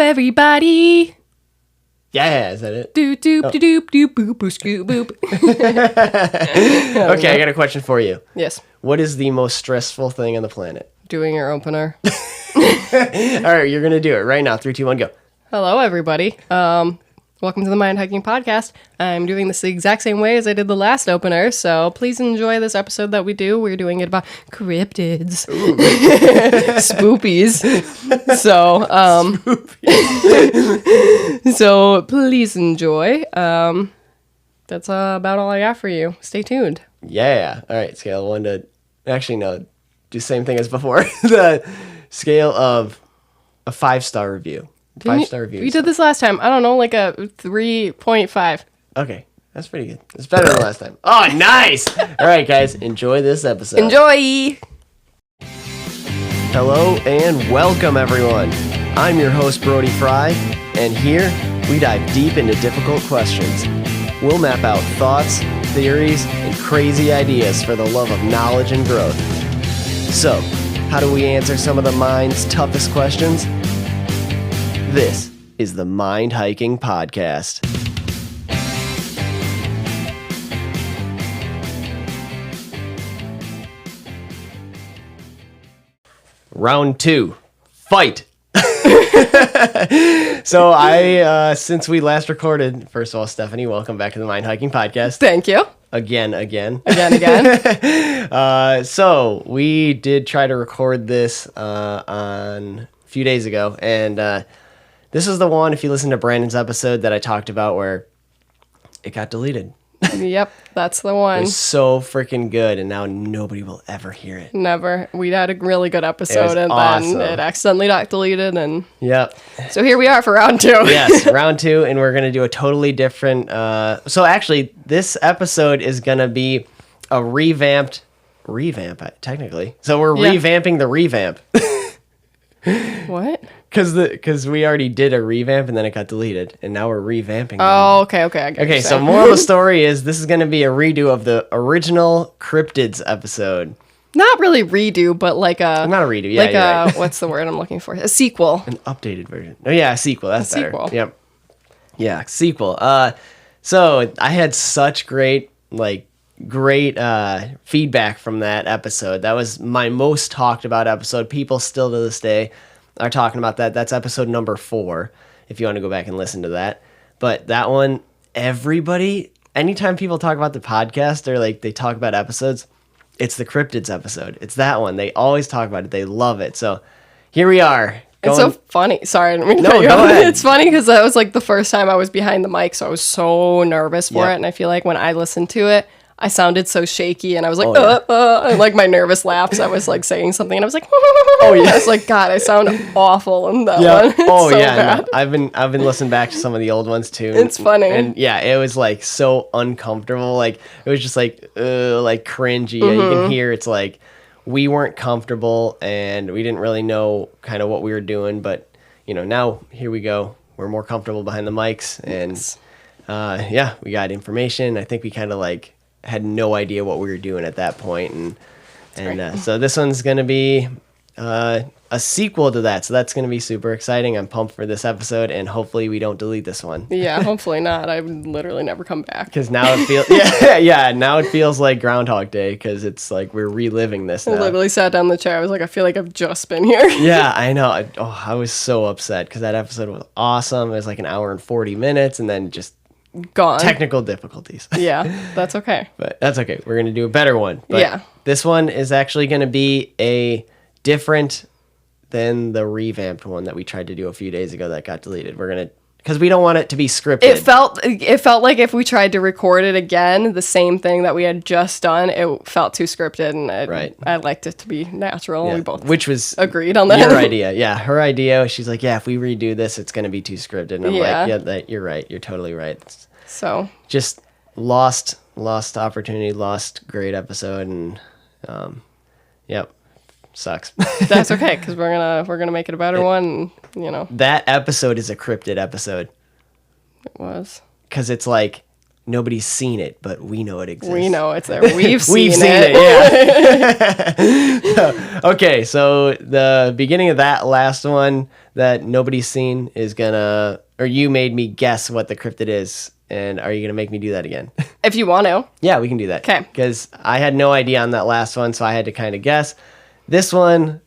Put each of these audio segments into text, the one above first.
everybody. Yeah, is that it? Doop doop doop doop boop boop scoop boop. Okay, I got a question for you. Yes. What is the most stressful thing on the planet? Doing your opener. All right, you're gonna do it right now. 3, 2, 1, go. Hello, everybody. Welcome to the Mind Hiking Podcast. I'm doing this the exact same way as I did the last opener, so please enjoy this episode that we do. We're doing it about cryptids. Spoopies. So please enjoy. That's about all I got for you. Stay tuned. Yeah. All right, scale 1 to... Actually, no. Do the same thing as before. The scale of a 5-star review. 5-star review. We did this last time. I don't know, like a 3.5. Okay, that's pretty good. It's better than last time. Oh, nice! All right, guys, enjoy this episode. Enjoy! Hello and welcome, everyone. I'm your host, Brody Frye, and here we dive deep into difficult questions. We'll map out thoughts, theories, and crazy ideas for the love of knowledge and growth. So, how do we answer some of the mind's toughest questions? This is the Mind Hiking Podcast. Round 2, fight. So since we last recorded, first of all, Stephanie, welcome back to the Mind Hiking Podcast. Thank you. Again. So we did try to record this on a few days ago, and this is the one, if you listen to Brandon's episode that I talked about where it got deleted. Yep, that's the one. It was so freaking good, and now nobody will ever hear it. Never. We had a really good episode, and awesome. then it accidentally got deleted, and Yep. so here we are for round 2. Yes, round 2, and we're going to do a totally different... So actually, this episode is going to be a revamp, technically. So we're revamping the revamp. What? Because we already did a revamp and then it got deleted, and now we're revamping. Oh, okay. I get what Okay, you're so saying. moral of the story is this is going to be a redo of the original Cryptids episode. Not really redo, but like a... Not a redo, yeah, like you're right. what's the word I'm looking for? A sequel. An updated version. Oh, yeah, a sequel. That's better. Sequel. Yep. Yeah, sequel. So I had such great feedback from that episode. That was my most talked about episode. People still to this day are talking about that. That's episode number 4, if you want to go back and listen to that. But that one, everybody, anytime people talk about the podcast or they talk about episodes, it's the Cryptids episode. It's that one. They always talk about it. They love it. So here we are. It's so funny. Sorry, I didn't mean to No, cut you go off. ahead. It's funny because that was like the first time I was behind the mic, so I was so nervous for Yep. it. And I feel like when I listened to it, I sounded so shaky, and I was like, Oh, and like my nervous laughs. I was like saying something, and I was like, oh yeah. I was like, God, I sound awful in that one. It's Oh so yeah. bad. No, I've been listening back to some of the old ones too. It's funny. And yeah, it was like so uncomfortable. Like it was just like cringy. Mm-hmm. You can hear it's like we weren't comfortable and we didn't really know kind of what we were doing. But now here we go. We're more comfortable behind the mics, and we got information. I think we kind of had no idea what we were doing at that point, and so this one's gonna be a sequel to that, so that's gonna be super exciting. I'm pumped for this episode, and hopefully we don't delete this one. Yeah, hopefully not. I would literally never come back. Because now it feels now it feels like Groundhog Day, because it's like we're reliving this I now. literally sat down in the chair. I was like, I feel like I've just been here. Yeah, I know. I was so upset because that episode was awesome. It was like an hour and 40 minutes, and then just Gone. technical difficulties. Yeah, that's okay. But that's okay. We're going to do a better one. But Yeah. This one is actually going to be a different than the revamped one that we tried to do a few days ago that got deleted. We're going to, because we don't want it to be scripted. It felt like if we tried to record it again, the same thing that we had just done, it felt too scripted, and I liked it to be natural. Yeah. We both agreed on that. Your idea. Yeah, her idea. She's like, yeah, if we redo this, it's going to be too scripted. And I'm you're right. You're totally right. So just lost opportunity, lost great episode, and sucks. that's okay, because we're gonna make it a better one. That episode is a cryptid episode. It was because it's like nobody's seen it, but we know it exists. We know it's there. We've seen it. Yeah. Okay, so the beginning of that last one that nobody's seen is gonna, or you made me guess what the cryptid is, and are you gonna make me do that again? If you want to. Yeah, we can do that. Okay. Because I had no idea on that last one, so I had to kind of guess. This one,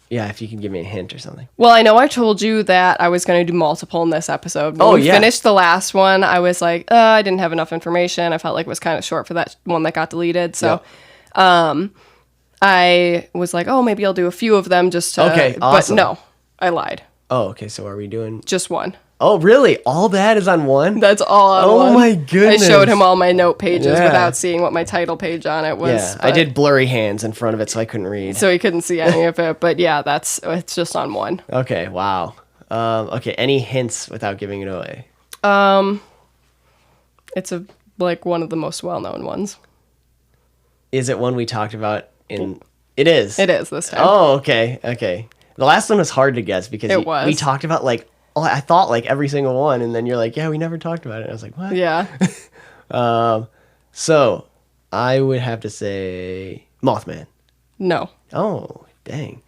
yeah, if you can give me a hint or something. Well, I know I told you that I was going to do multiple in this episode. When we finished the last one, I was like, I didn't have enough information. I felt like it was kind of short for that one that got deleted. So I was like, maybe I'll do a few of them just to... Okay, awesome. But no, I lied. Oh, okay, so are we doing... Just one. Oh, really? All that is on one? That's all on one. Oh, my goodness. I showed him all my note pages without seeing what my title page on it was. Yeah, I did blurry hands in front of it, so I couldn't read. So he couldn't see any of it. But yeah, it's just on one. Okay, wow. Okay, any hints without giving it away? It's one of the most well-known ones. Is it one we talked about in... It is? It is this time. Oh, okay, okay. The last one was hard to guess because we talked about I thought every single one, and then you're like, yeah, we never talked about it. And I was like, what? Yeah. So I would have to say Mothman. No. Oh, dang.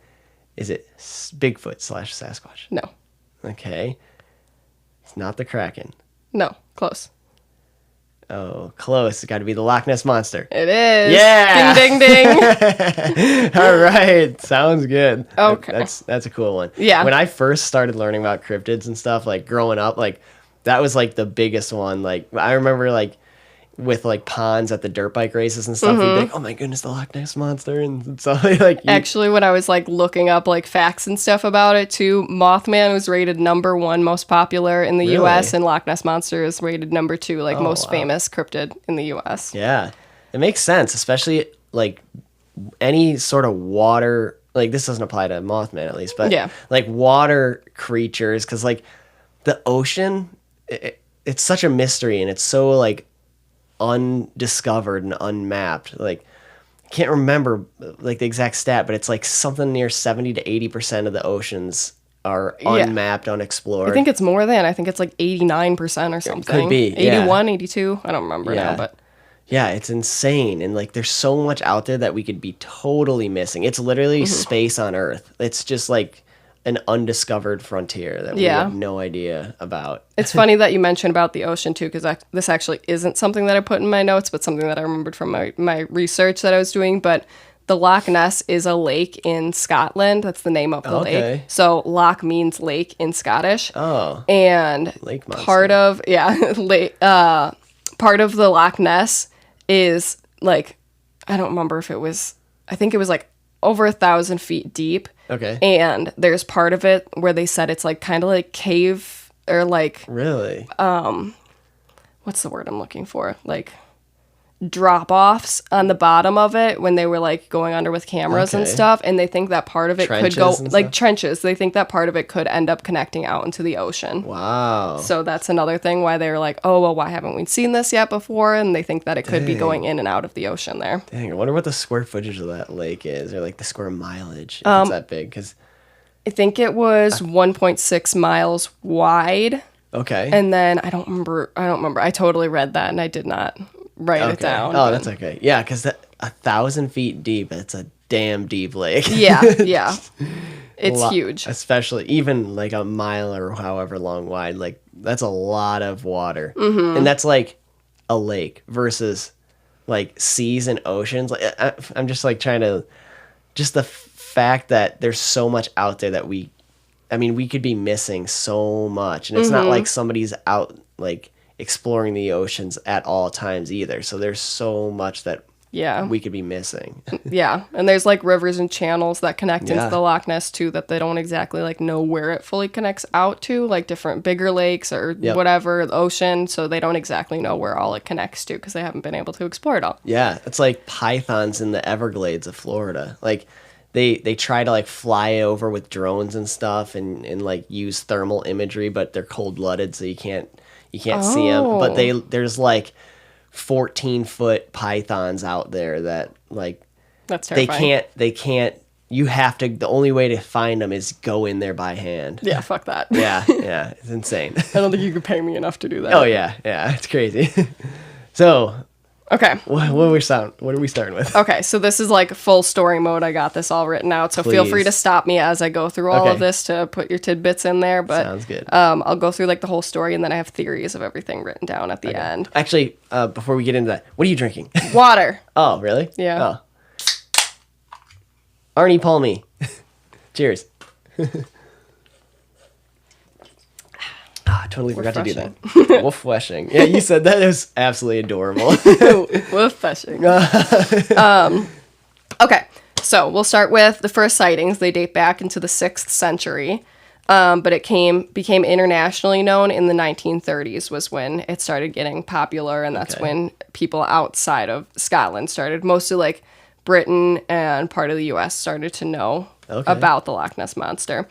Is it Bigfoot / Sasquatch? No. Okay. It's not the Kraken. No. Close. Oh, close. It's got to be the Loch Ness Monster. It is. Yeah. Ding, ding, ding. All right. Sounds good. Okay. That's a cool one. Yeah. When I first started learning about cryptids and stuff, growing up, that was the biggest one. I remember with ponds at the dirt bike races and stuff, we'd be like, oh my goodness, the Loch Ness Monster. And so Actually, when I was looking up facts and stuff about it too, Mothman was rated number 1 most popular in the US, and Loch Ness Monster is rated number 2 most famous cryptid in the US. Yeah. It makes sense, especially any sort of water, this doesn't apply to Mothman at least, but water creatures, because the ocean, it's such a mystery, and it's so undiscovered and unmapped. I can't remember the exact stat, but it's something near 70 to 80% of the oceans are unmapped, unexplored. I think it's more than. I think it's 89% or something. It could be. 81, 82. I don't remember now, but yeah, it's insane. And there's so much out there that we could be totally missing. It's literally space on Earth. It's just an undiscovered frontier that we have no idea about. It's funny that you mentioned about the ocean too, because this actually isn't something that I put in my notes, but something that I remembered from my research that I was doing. But the Loch Ness is a lake in Scotland. That's the name of the lake. So Loch means lake in Scottish. Oh. And lake monster. part of the Loch Ness is I don't remember if it was, I think it was over 1,000 feet deep. Okay. And there's part of it where they said it's kind of cave or really? What's the word I'm looking for? Drop-offs on the bottom of it when they were going under with cameras and stuff, and they think that part of it could go trenches. They think that part of it could end up connecting out into the ocean. Wow. So that's another thing why they were oh, well, why haven't we seen this yet before? And they think that it could be going in and out of the ocean there. Dang, I wonder what the square footage of that lake is, or the square mileage, if it's that big. Because I think it was 1.6 miles wide. Okay. And then I don't remember. I totally read that and I did not write it down. Oh, that's okay. Yeah, because 1,000 feet deep, it's a damn deep lake. Yeah. It's huge. Especially even a mile or however long wide. That's a lot of water. Mm-hmm. And that's a lake versus seas and oceans. I'm just trying to, just the fact that there's so much out there that we could be missing so much. And it's not somebody's out exploring the oceans at all times either. So there's so much that we could be missing. Yeah. And there's rivers and channels that connect into the Loch Ness too, that they don't exactly know where it fully connects out to, different bigger lakes or whatever, the ocean. So they don't exactly know where all it connects to because they haven't been able to explore it all. Yeah. It's pythons in the Everglades of Florida. They try to fly over with drones and stuff and use thermal imagery, but they're cold-blooded, so you can't see them. But there's 14-foot pythons out there that that's terrifying. They can't you have to. The only way to find them is go in there by hand. Yeah, fuck that. Yeah, it's insane. I don't think you could pay me enough to do that. Oh yeah, it's crazy. So, okay. What are we starting with? Okay, so this is like full story mode. I got this all written out, so feel free to stop me as I go through all of this to put your tidbits in there. But sounds good. I'll go through like the whole story, and then I have theories of everything written down at the end. Actually, before we get into that, what are you drinking? Water. Oh, really? Yeah. Oh. Arnie Palmy. Cheers. I totally forgot to do that. Wolf washing. Yeah, you said that. It was absolutely adorable. Wolf fishing. Okay, so we'll start with the first sightings. They date back into the 6th century, but it became internationally known in the 1930s was when it started getting popular, and that's when people outside of Scotland started, mostly like Britain and part of the U.S. started to know about the Loch Ness Monster.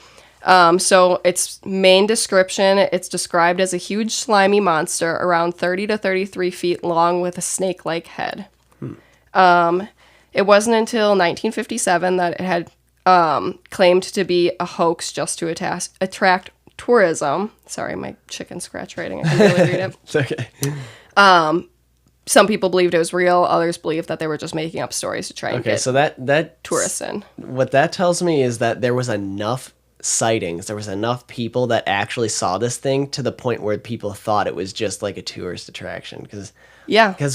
So its main description, it's described as a huge slimy monster around 30 to 33 feet long with a snake-like head. It wasn't until 1957 that it had claimed to be a hoax just to attract tourism. Sorry, my chicken scratch writing. I can barely read it. It's okay. Some people believed it was real. Others believed that they were just making up stories to try and get so that tourists in. What that tells me is that there was enough sightings. There was enough people that actually saw this thing to the point where people thought it was just like a tourist attraction. Because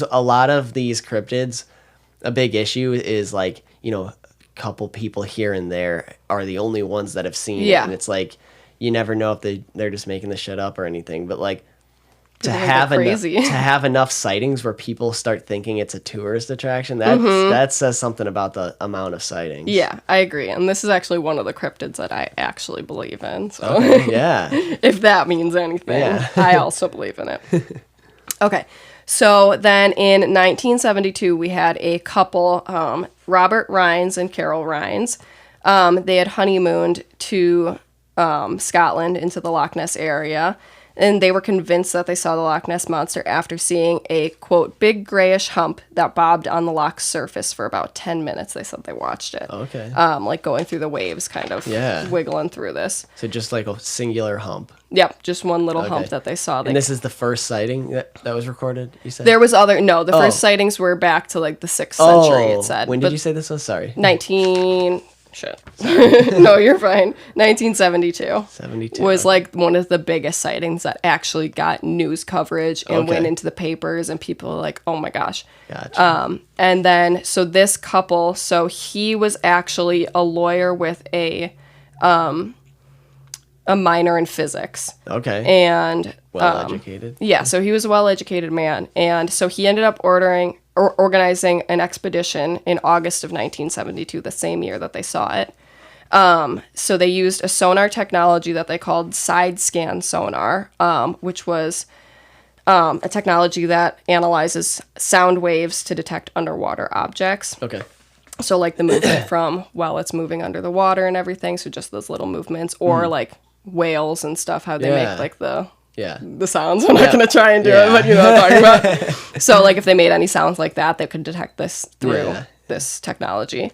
a lot of these cryptids, a big issue is like, a couple people here and there are the only ones that have seen it. And it's like, you never know if they're just making the shit up or anything. But like, to have enough sightings where people start thinking it's a tourist attraction, that says something about the amount of sightings. Yeah, I agree. And this is actually one of the cryptids that I actually believe in. So if that means anything, I also believe in it. Okay. So then in 1972, we had a couple, Robert Rhines and Carol Rhines. They had honeymooned to Scotland into the Loch Ness area. And they were convinced that they saw the Loch Ness Monster after seeing a, quote, big grayish hump that bobbed on the loch's surface for about 10 minutes. They said they watched it. Okay. Like going through the waves, kind of wiggling through this. So just like a singular hump. Yep, just one little hump that they saw. And this is the first sighting that was recorded, you said? There was the first sightings were back to like the 6th century, it said. When did you say this was? Sorry. Shit. No, you're fine. 1972. 72. Was like one of the biggest sightings that actually got news coverage and went into the papers, and people were like, oh my gosh. Gotcha. And then, so this couple, so he was actually a lawyer with a minor in physics. Okay. And well-educated. Yeah, so he was a well-educated man. And so he ended up organizing an expedition in August of 1972, the same year that they saw it. So they used a sonar technology that they called side scan sonar, which was a technology that analyzes sound waves to detect underwater objects. Okay. So like the movement from while it's moving under the water and everything, so just those little movements, or like whales and stuff, how they make like the sounds. I'm not going to try and do it, but you know what I'm talking about. So, like, if they made any sounds like that, they could detect this through this technology.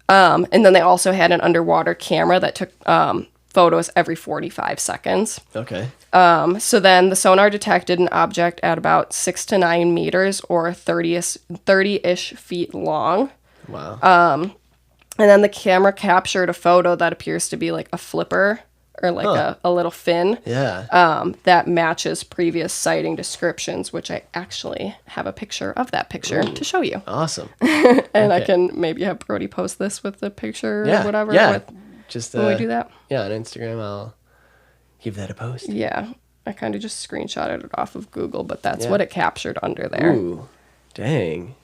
And then they also had an underwater camera that took photos every 45 seconds. Okay. So then the sonar detected an object at about 6 to 9 meters or 30-ish feet long. Wow. And then the camera captured a photo that appears to be like a flipper, or like a little fin that matches previous sighting descriptions, which I actually have a picture of that picture to show you. Awesome. And I can maybe have Brody post this with the picture or whatever. Yeah, just when we do that. Yeah, on Instagram, I'll give that a post. Yeah, I kind of just screenshotted it off of Google, but that's what it captured under there. Ooh, dang.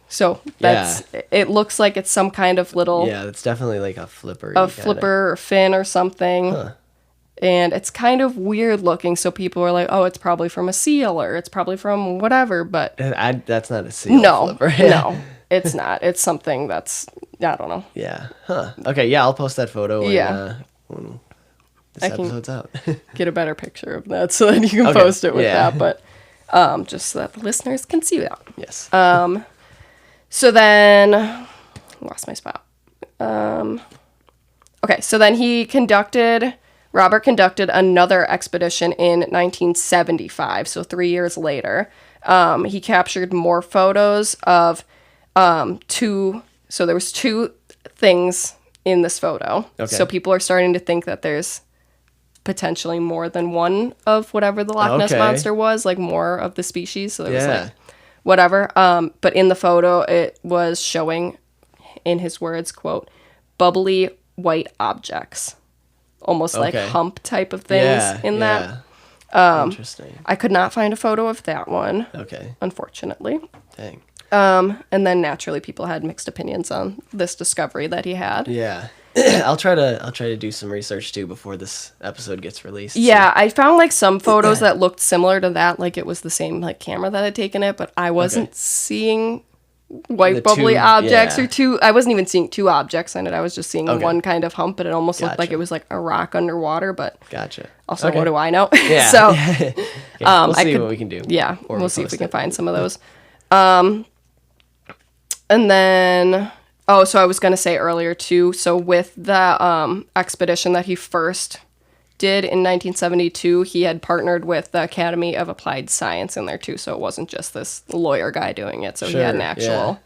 So that's it looks like it's some kind of little... Yeah, it's definitely like a flipper. Flipper or fin or something. Huh. And it's kind of weird looking, so people are like, oh, it's probably from a seal, or it's probably from whatever, but... That's not a seal flipper. No, it's not. It's something that's, I don't know. Yeah. Huh. Okay, yeah, I'll post that photo when this episode's out. Get a better picture of that so that you can post it with that, but just so that the listeners can see that. Yes. So then, lost my spot. Okay, so then Robert conducted another expedition in 1975, so 3 years later. He captured more photos of so there was two things in this photo. Okay. So people are starting to think that there's potentially more than one of whatever the Loch Ness Monster was, like more of the species. So there was like whatever. But in the photo, it was showing, in his words, quote, bubbly white objects, almost like hump type of things in that. Interesting. I could not find a photo of that one. Okay. Unfortunately. Dang. And then naturally people had mixed opinions on this discovery that he had. Yeah. I'll try to do some research too before this episode gets released. Yeah, I found like some photos that looked similar to that, like it was the same like camera that had taken it, but I wasn't seeing white bubbly objects or two. I wasn't even seeing two objects in it. I was just seeing one kind of hump, but it almost looked like it was like a rock underwater. But also, what do I know? Yeah. So we'll see what we can do. Yeah, we'll see if we can find some of those. And then, so I was going to say earlier too, so with the expedition that he first did in 1972, he had partnered with the Academy of Applied Science in there too, so it wasn't just this lawyer guy doing it, so he had an actual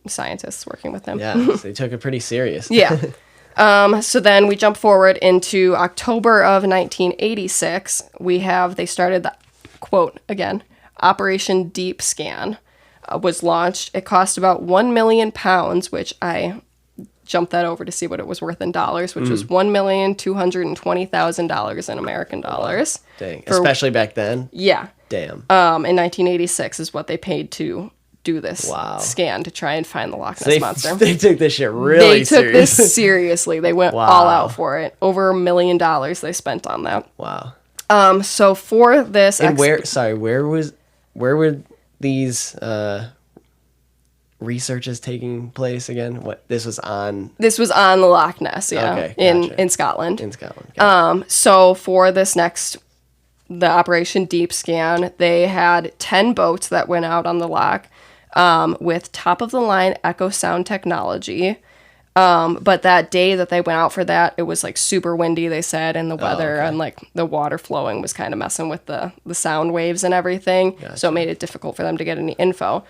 scientist working with him. Yeah, so they took it pretty serious. Yeah. So then we jump forward into October of 1986. They started the, quote, again, Operation Deep Scan. Was launched. It cost about 1 million pounds, which I jumped that over to see what it was worth in dollars, which was $1,220,000 in American dollars. Dang, especially back then. Yeah. Damn. In 1986 is what they paid to do this scan to try and find the Loch Ness Monster. They took this shit really seriously. They took this seriously. They went all out for it. Over $1 million they spent on that. Wow. So for this, and where were these researches taking place again? What this was on the Loch Ness, in Scotland. Gotcha. So for this the Operation Deep Scan, they had 10 boats that went out on the loch with top of the line echo sound technology. But that day that they went out for that, it was like super windy, they said, and the weather and like the water flowing was kind of messing with the sound waves and everything. Gotcha. So it made it difficult for them to get any info.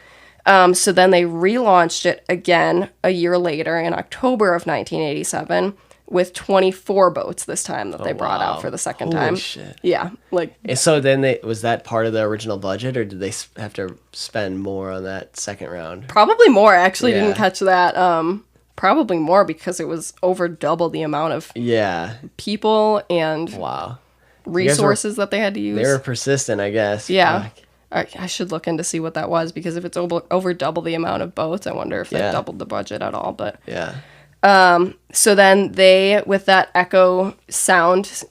So then they relaunched it again a year later in October of 1987 with 24 boats this time that they brought out for the second time. Shit. Yeah. And so then was that part of the original budget, or did they have to spend more on that second round? Probably more. I actually didn't catch that. Probably more because it was over double the amount of people and resources that they had to use. They were persistent, I guess. Yeah. I should look in to see what that was, because if it's over double the amount of boats, I wonder if they doubled the budget at all. But so then they, with that echo sound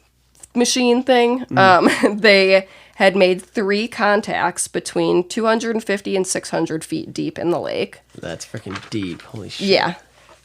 machine thing, they had made 3 contacts between 250 and 600 feet deep in the lake. That's freaking deep. Holy shit. Yeah.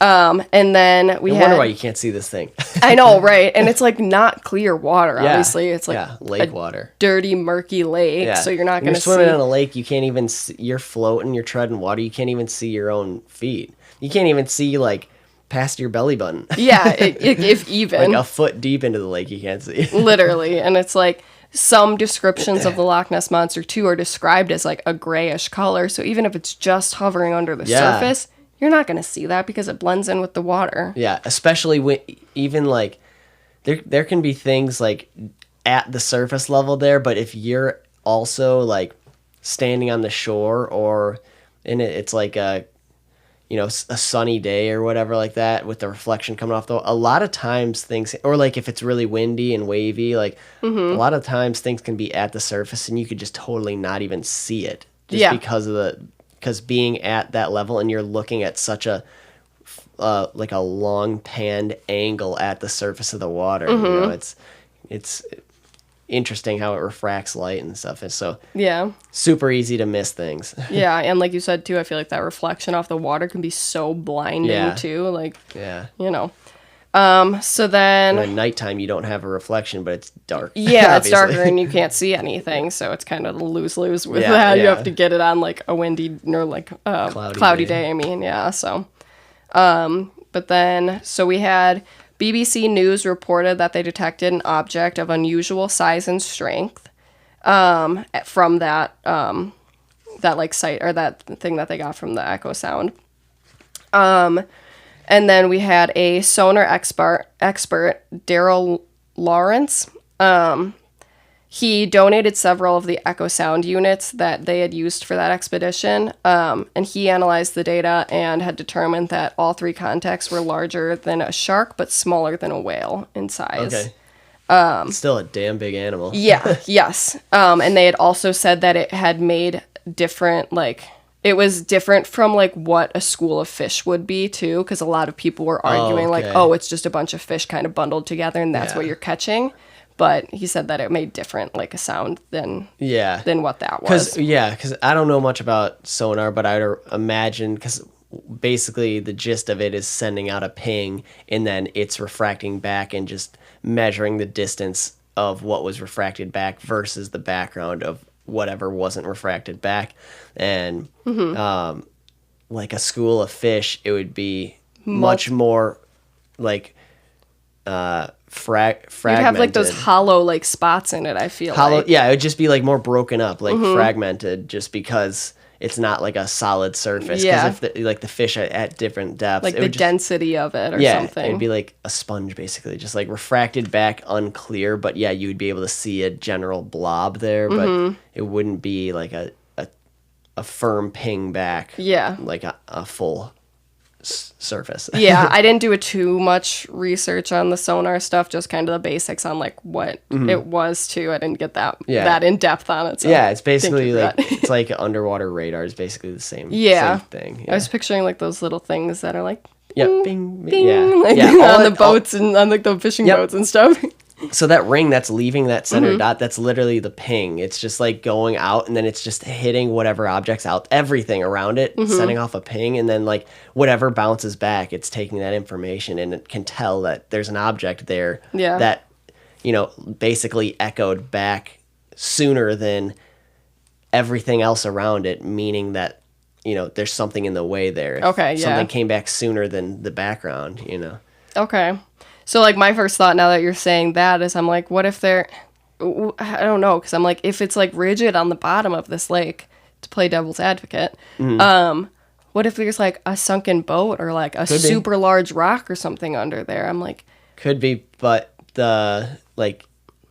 And then I wonder why you can't see this thing. I know, right? And it's like not clear water, obviously. It's like lake water. Dirty, murky lake, so you're not going to see. You're swimming on a lake, you can't even see, you're floating, you're treading water, you can't even see your own feet. You can't even see, like, past your belly button. Yeah, if even. Like a foot deep into the lake, you can't see. Literally. And it's like, some descriptions of the Loch Ness Monster, too, are described as like a grayish color. So even if it's just hovering under the surface, you're not going to see that because it blends in with the water. Yeah, especially when even like there can be things like at the surface level there, but if you're also like standing on the shore or it's like a a sunny day or whatever like that with the reflection coming off a lot of times things, or like if it's really windy and wavy, like a lot of times things can be at the surface and you could just totally not even see it because being at that level and you're looking at such a like a long panned angle at the surface of the water. It's interesting how it refracts light and stuff. And so super easy to miss things. Yeah, and like you said too, I feel like that reflection off the water can be so blinding too. Like so then at nighttime you don't have a reflection, but it's dark. Yeah, it's darker and you can't see anything, so it's kind of lose-lose with that. You have to get it on like a windy or like cloudy day. I mean, so but then so we had BBC News reported that they detected an object of unusual size and strength from that like site, or that thing that they got from the echo sound. And then we had a sonar expert, Daryl Lawrence. He donated several of the echo sound units that they had used for that expedition, and he analyzed the data and had determined that all 3 contacts were larger than a shark but smaller than a whale in size. Okay. Still a damn big animal. Yeah, yes. And they had also said that it had made different, like, it was different from, like, what a school of fish would be, too, because a lot of people were arguing, like, oh, it's just a bunch of fish kind of bundled together, and that's what you're catching. But he said that it made different, like, a sound than what that was. Because I don't know much about sonar, but I would imagine, because basically the gist of it is sending out a ping, and then it's refracting back and just measuring the distance of what was refracted back versus the background of whatever wasn't refracted back. And like a school of fish, it would be much more like fragmented. You'd have like those hollow like spots in it, I feel like. Yeah, it would just be like more broken up, like fragmented, just because it's not like a solid surface. Yeah. Because if like the fish at different depths, like the density of it or something. It'd be like a sponge basically, just like refracted back, unclear. But yeah, you would be able to see a general blob there, but it wouldn't be like a firm ping back. Yeah, like a full surface. Yeah, I didn't do too much research on the sonar stuff, just kind of the basics on like what it was too. I didn't get that in depth on it. So yeah, it's basically like it's like underwater radar is basically the same same thing. Yeah. I was picturing like those little things that are like bing, bing, bing, like, on the boats and on like the fishing boats and stuff. So that ring that's leaving that center dot, that's literally the ping. It's just like going out, and then it's just hitting whatever object's out, everything around it, sending off a ping, and then like whatever bounces back, it's taking that information, and it can tell that there's an object there that, you know, basically echoed back sooner than everything else around it, meaning that, you know, there's something in the way there. Okay, something came back sooner than the background, you know. Okay. So, like, my first thought now that you're saying that is I'm like, what if they're, I don't know, because I'm like, if it's, like, rigid on the bottom of this lake, to play devil's advocate, what if there's, like, a sunken boat or, like, a super large rock or something under there? I'm like... Could be, but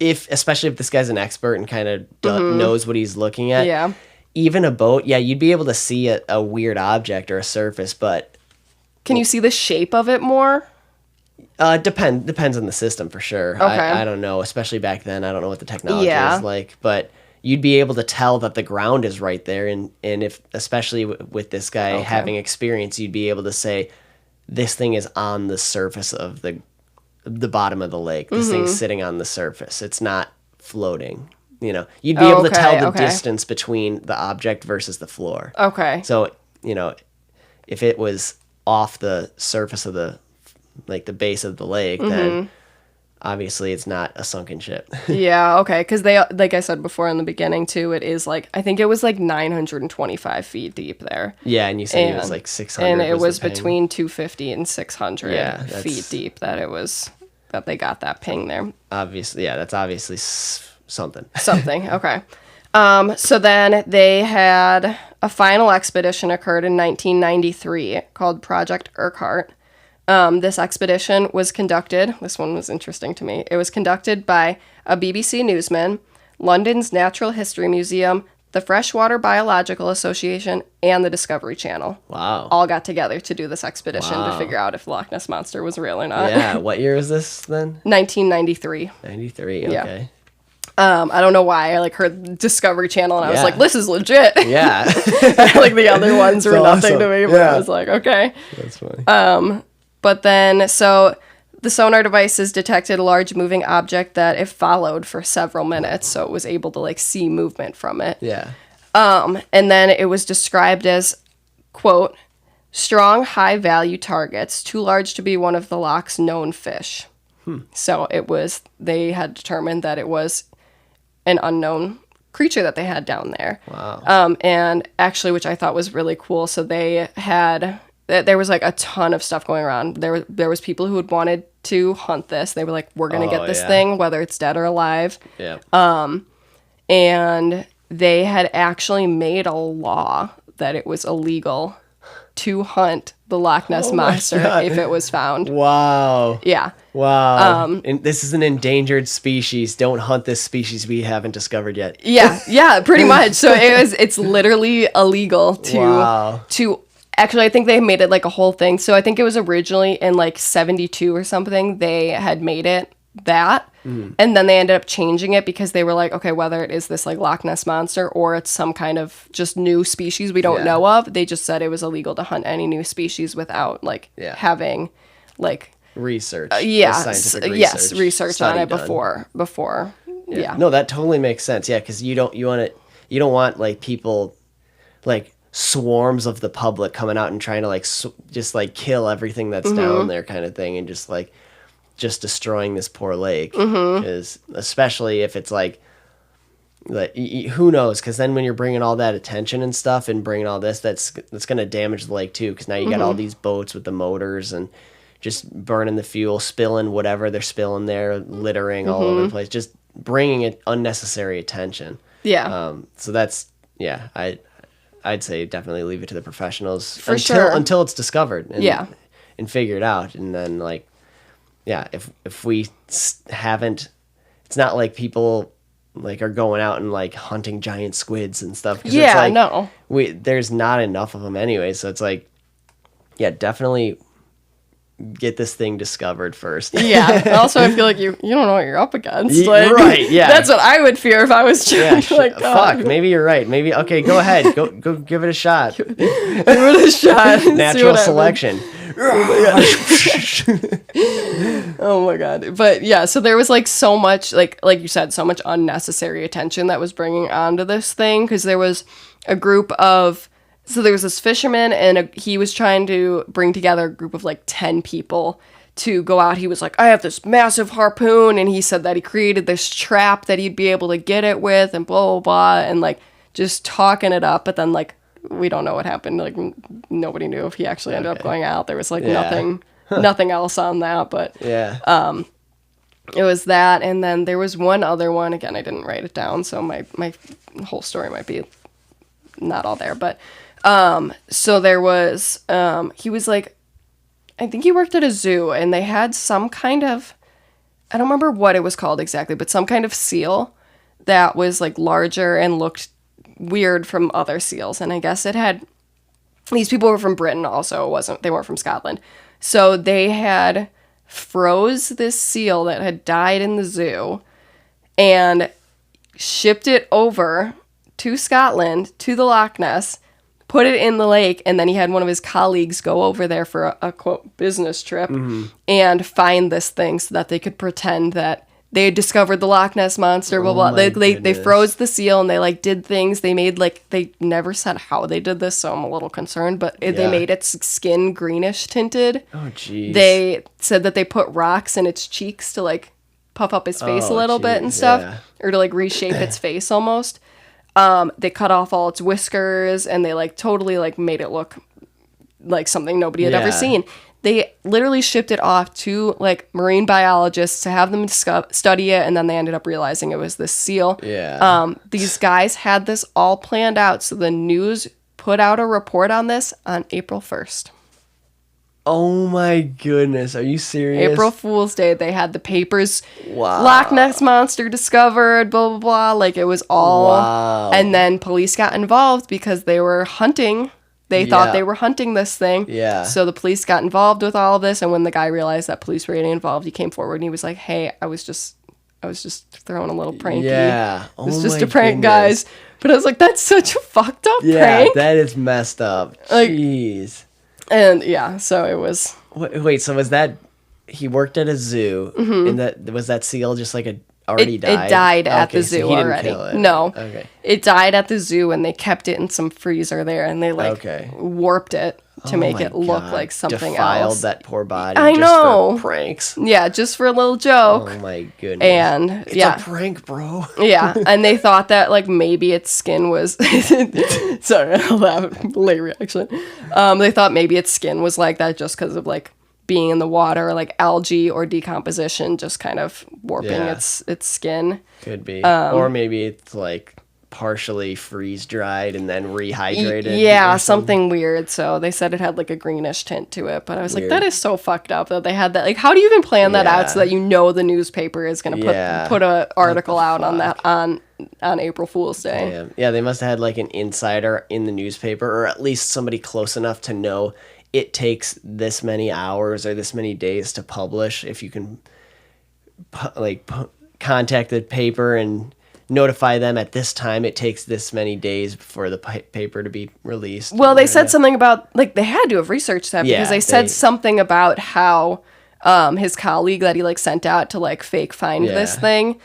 especially if this guy's an expert and kind of knows what he's looking at, even a boat, you'd be able to see a weird object or a surface, but... Can you see the shape of it more? Depends on the system for sure. Okay. I don't know, especially back then. I don't know what the technology is like, but you'd be able to tell that the ground is right there, and if especially with this guy having experience, you'd be able to say this thing is on the surface of the bottom of the lake. This thing's sitting on the surface. It's not floating. You know, you'd be able to tell the distance between the object versus the floor. Okay. So, you know, if it was off the surface of the base of the lake, then obviously it's not a sunken ship. Yeah, okay, because they, like I said before in the beginning too, it is like, I think it was like 925 feet deep there. Yeah, and you said it was like 600. And it was between 250 and 600 feet deep that they got that ping there. Obviously, that's obviously something. Something, okay. So then they had a final expedition occurred in 1993 called Project Urquhart. This expedition was conducted, this one was interesting to me, it was conducted by a BBC newsman, London's Natural History Museum, the Freshwater Biological Association, and the Discovery Channel. Wow. All got together to do this expedition to figure out if the Loch Ness Monster was real or not. Yeah, what year was this then? 1993. 93, okay. Yeah. I don't know why. I heard Discovery Channel and I was like, this is legit. Yeah. The other ones were nothing to me, but I was like, okay. That's funny. But then, so the sonar devices detected a large moving object that it followed for several minutes, so it was able to see movement from it. Yeah. And then it was described as, quote, strong, high-value targets, too large to be one of the loch's known fish. So they had determined that it was an unknown creature that they had down there. Wow. And actually, which I thought was really cool, so they had there was like a ton of stuff going around. There was people who had wanted to hunt this. They were like, we're gonna get this thing, whether it's dead or alive. Yeah. And they had actually made a law that it was illegal to hunt the Loch Ness monster if it was found. Wow. Yeah. Wow. And this is an endangered species. Don't hunt this species we haven't discovered yet. Yeah, pretty much. So it's literally illegal to actually, I think they made it like a whole thing. So I think it was originally in like 72 or something, they had made it that. And then they ended up changing it because they were like, okay, whether it is this like Loch Ness monster or it's some kind of just new species we don't know of, they just said it was illegal to hunt any new species without like having like research. Scientific research on it before. Yeah. No, that totally makes sense. Yeah, because you don't want like people like swarms of the public coming out and trying to like just like kill everything that's down there kind of thing, and just destroying this poor lake. Because especially if it's like who knows, because then when you're bringing all that attention and stuff and bringing all this, that's going to damage the lake too, because now you got all these boats with the motors and just burning the fuel, spilling whatever they're spilling there, littering all over the place, just bringing it unnecessary attention. So that's I'd say definitely leave it to the professionals until it's discovered and figured out. And then like if we haven't, it's not like people like are going out and like hunting giant squids and stuff. It's like, no, there's not enough of them anyway. So it's like, definitely get this thing discovered first. Also, I feel like you don't know what you're up against. Like, right. Yeah. That's what I would fear if I was trying to like. Fuck. Maybe you're right. Maybe. Okay. Go ahead. Go give it a shot. Give it a shot. Natural selection. Oh my god. But yeah, so there was like so much like you said, so much unnecessary attention that was bringing onto this thing, because there was a group of there was this fisherman, and he was trying to bring together a group of like 10 people to go out. He was like, I have this massive harpoon, and he said that he created this trap that he'd be able to get it with, and blah blah blah, and like just talking it up. But then like we don't know what happened. Like nobody knew if he actually ended up going out. There was like nothing else on that. But it was that, and then there was one other one. Again, I didn't write it down, so my whole story might be not all there. But so there was he was like, I think he worked at a zoo, and they had some kind of, I don't remember what it was called exactly, but some kind of seal that was like larger and looked weird from other seals. And I guess it had, these people were from Britain also, they weren't from Scotland. So they had froze this seal that had died in the zoo and shipped it over to Scotland, to the Loch Ness, put it in the lake, and then he had one of his colleagues go over there for a quote business trip and find this thing so that they could pretend that they had discovered the Loch Ness monster, blah blah. They froze the seal, and they like did things. They made like, they never said how they did this, so I'm a little concerned. But they made its skin greenish tinted. Oh jeez. They said that they put rocks in its cheeks to like puff up his face a little bit and stuff, or to like reshape its face almost. They cut off all its whiskers, and they like totally like made it look like something nobody had ever seen. They literally shipped it off to like marine biologists to have them study it, and then they ended up realizing it was this seal. These guys had this all planned out, so the news put out a report on this on April 1st. Oh my goodness, are you serious? April Fool's Day, they had the papers. Wow. Loch Ness monster discovered, blah blah blah, like it was all. Wow. And then police got involved because they were hunting. They thought they were hunting this thing. So the police got involved with all of this, and when the guy realized that police were getting involved, he came forward and he was like, "Hey, I was just throwing a little pranky. It was just a prank, guys." But I was like, "That's such a fucked up prank." Yeah, that is messed up. Like, jeez. And so it was. Wait, so was that he worked at a zoo, and that seal just like already died? It died at the zoo so he didn't already. Kill it. No. Okay. It died at the zoo, and they kept it in some freezer there, and they warped it to make it look like something Defiled else. that poor body. I just know. For pranks. Yeah, just for a little joke. Oh my goodness. And it's yeah. a prank, bro. Yeah, and they thought that like maybe its skin was sorry, I'll have late reaction. They thought maybe its skin was like that just because of like being in the water, like algae or decomposition just kind of warping its skin. Could be. Or maybe it's like partially freeze dried and then rehydrated. Yeah, something weird. So they said it had like a greenish tint to it, but I was like, that is so fucked up that they had that. Like, how do you even plan that out so that you know the newspaper is going to put a article out on that on April Fool's Day? Damn. Yeah, they must have had like an insider in the newspaper, or at least somebody close enough to know it takes this many hours or this many days to publish. If you can contact the paper and notify them at this time, it takes this many days for the paper to be released. Well, they said something about, like, they had to have researched that because they said something about how his colleague that he, like, sent out to, like, fake find this thing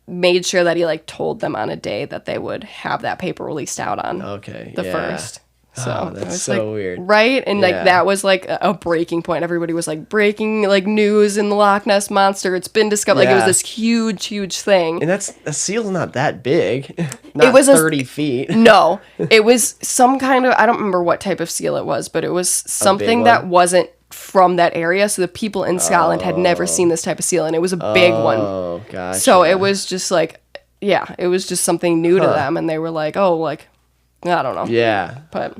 made sure that he, like, told them on a day that they would have that paper released out on the 1st. So that's so weird. Right? And like that was like a breaking point. Everybody was like breaking like news in the Loch Ness Monster. It's been discovered. Like it was this huge thing. And a seal's not that big. Not it was 30 feet. No. It was some kind of, I don't remember what type of seal it was, but it was something that wasn't from that area. So the people in Scotland had never seen this type of seal, and it was a big one. Oh, gotcha. So it was just like, it was just something new to them, and they were like, oh, like, I don't know. Yeah. But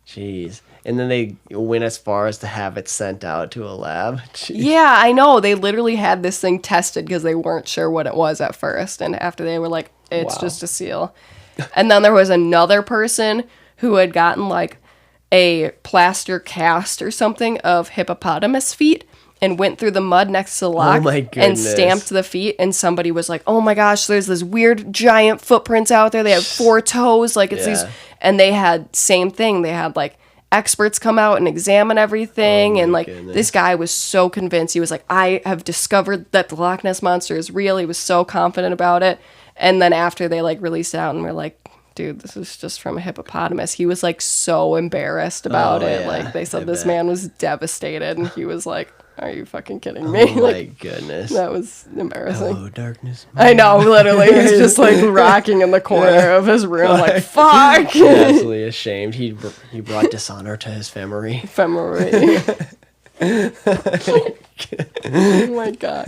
jeez. And then they went as far as to have it sent out to a lab. Jeez. Yeah, I know. They literally had this thing tested because they weren't sure what it was at first. And after they were like, it's just a seal. And then there was another person who had gotten like a plaster cast or something of hippopotamus feet and went through the mud next to the loch and stamped the feet. And somebody was like, oh my gosh, there's this weird giant footprints out there. They have 4 toes. Like it's these. And they had same thing. They had like experts come out and examine everything. And like this guy was so convinced. He was like, I have discovered that the Loch Ness Monster is real. He was so confident about it. And then after they like released it out and were like, dude, this is just from a hippopotamus. He was like so embarrassed about it. Like they said this man was devastated. And he was like, are you fucking kidding me? Oh my like, goodness. That was embarrassing. Hello, darkness. I know, literally. He's just like rocking in the corner of his room, like, fuck. Absolutely ashamed. He brought dishonor to his family. Oh my god.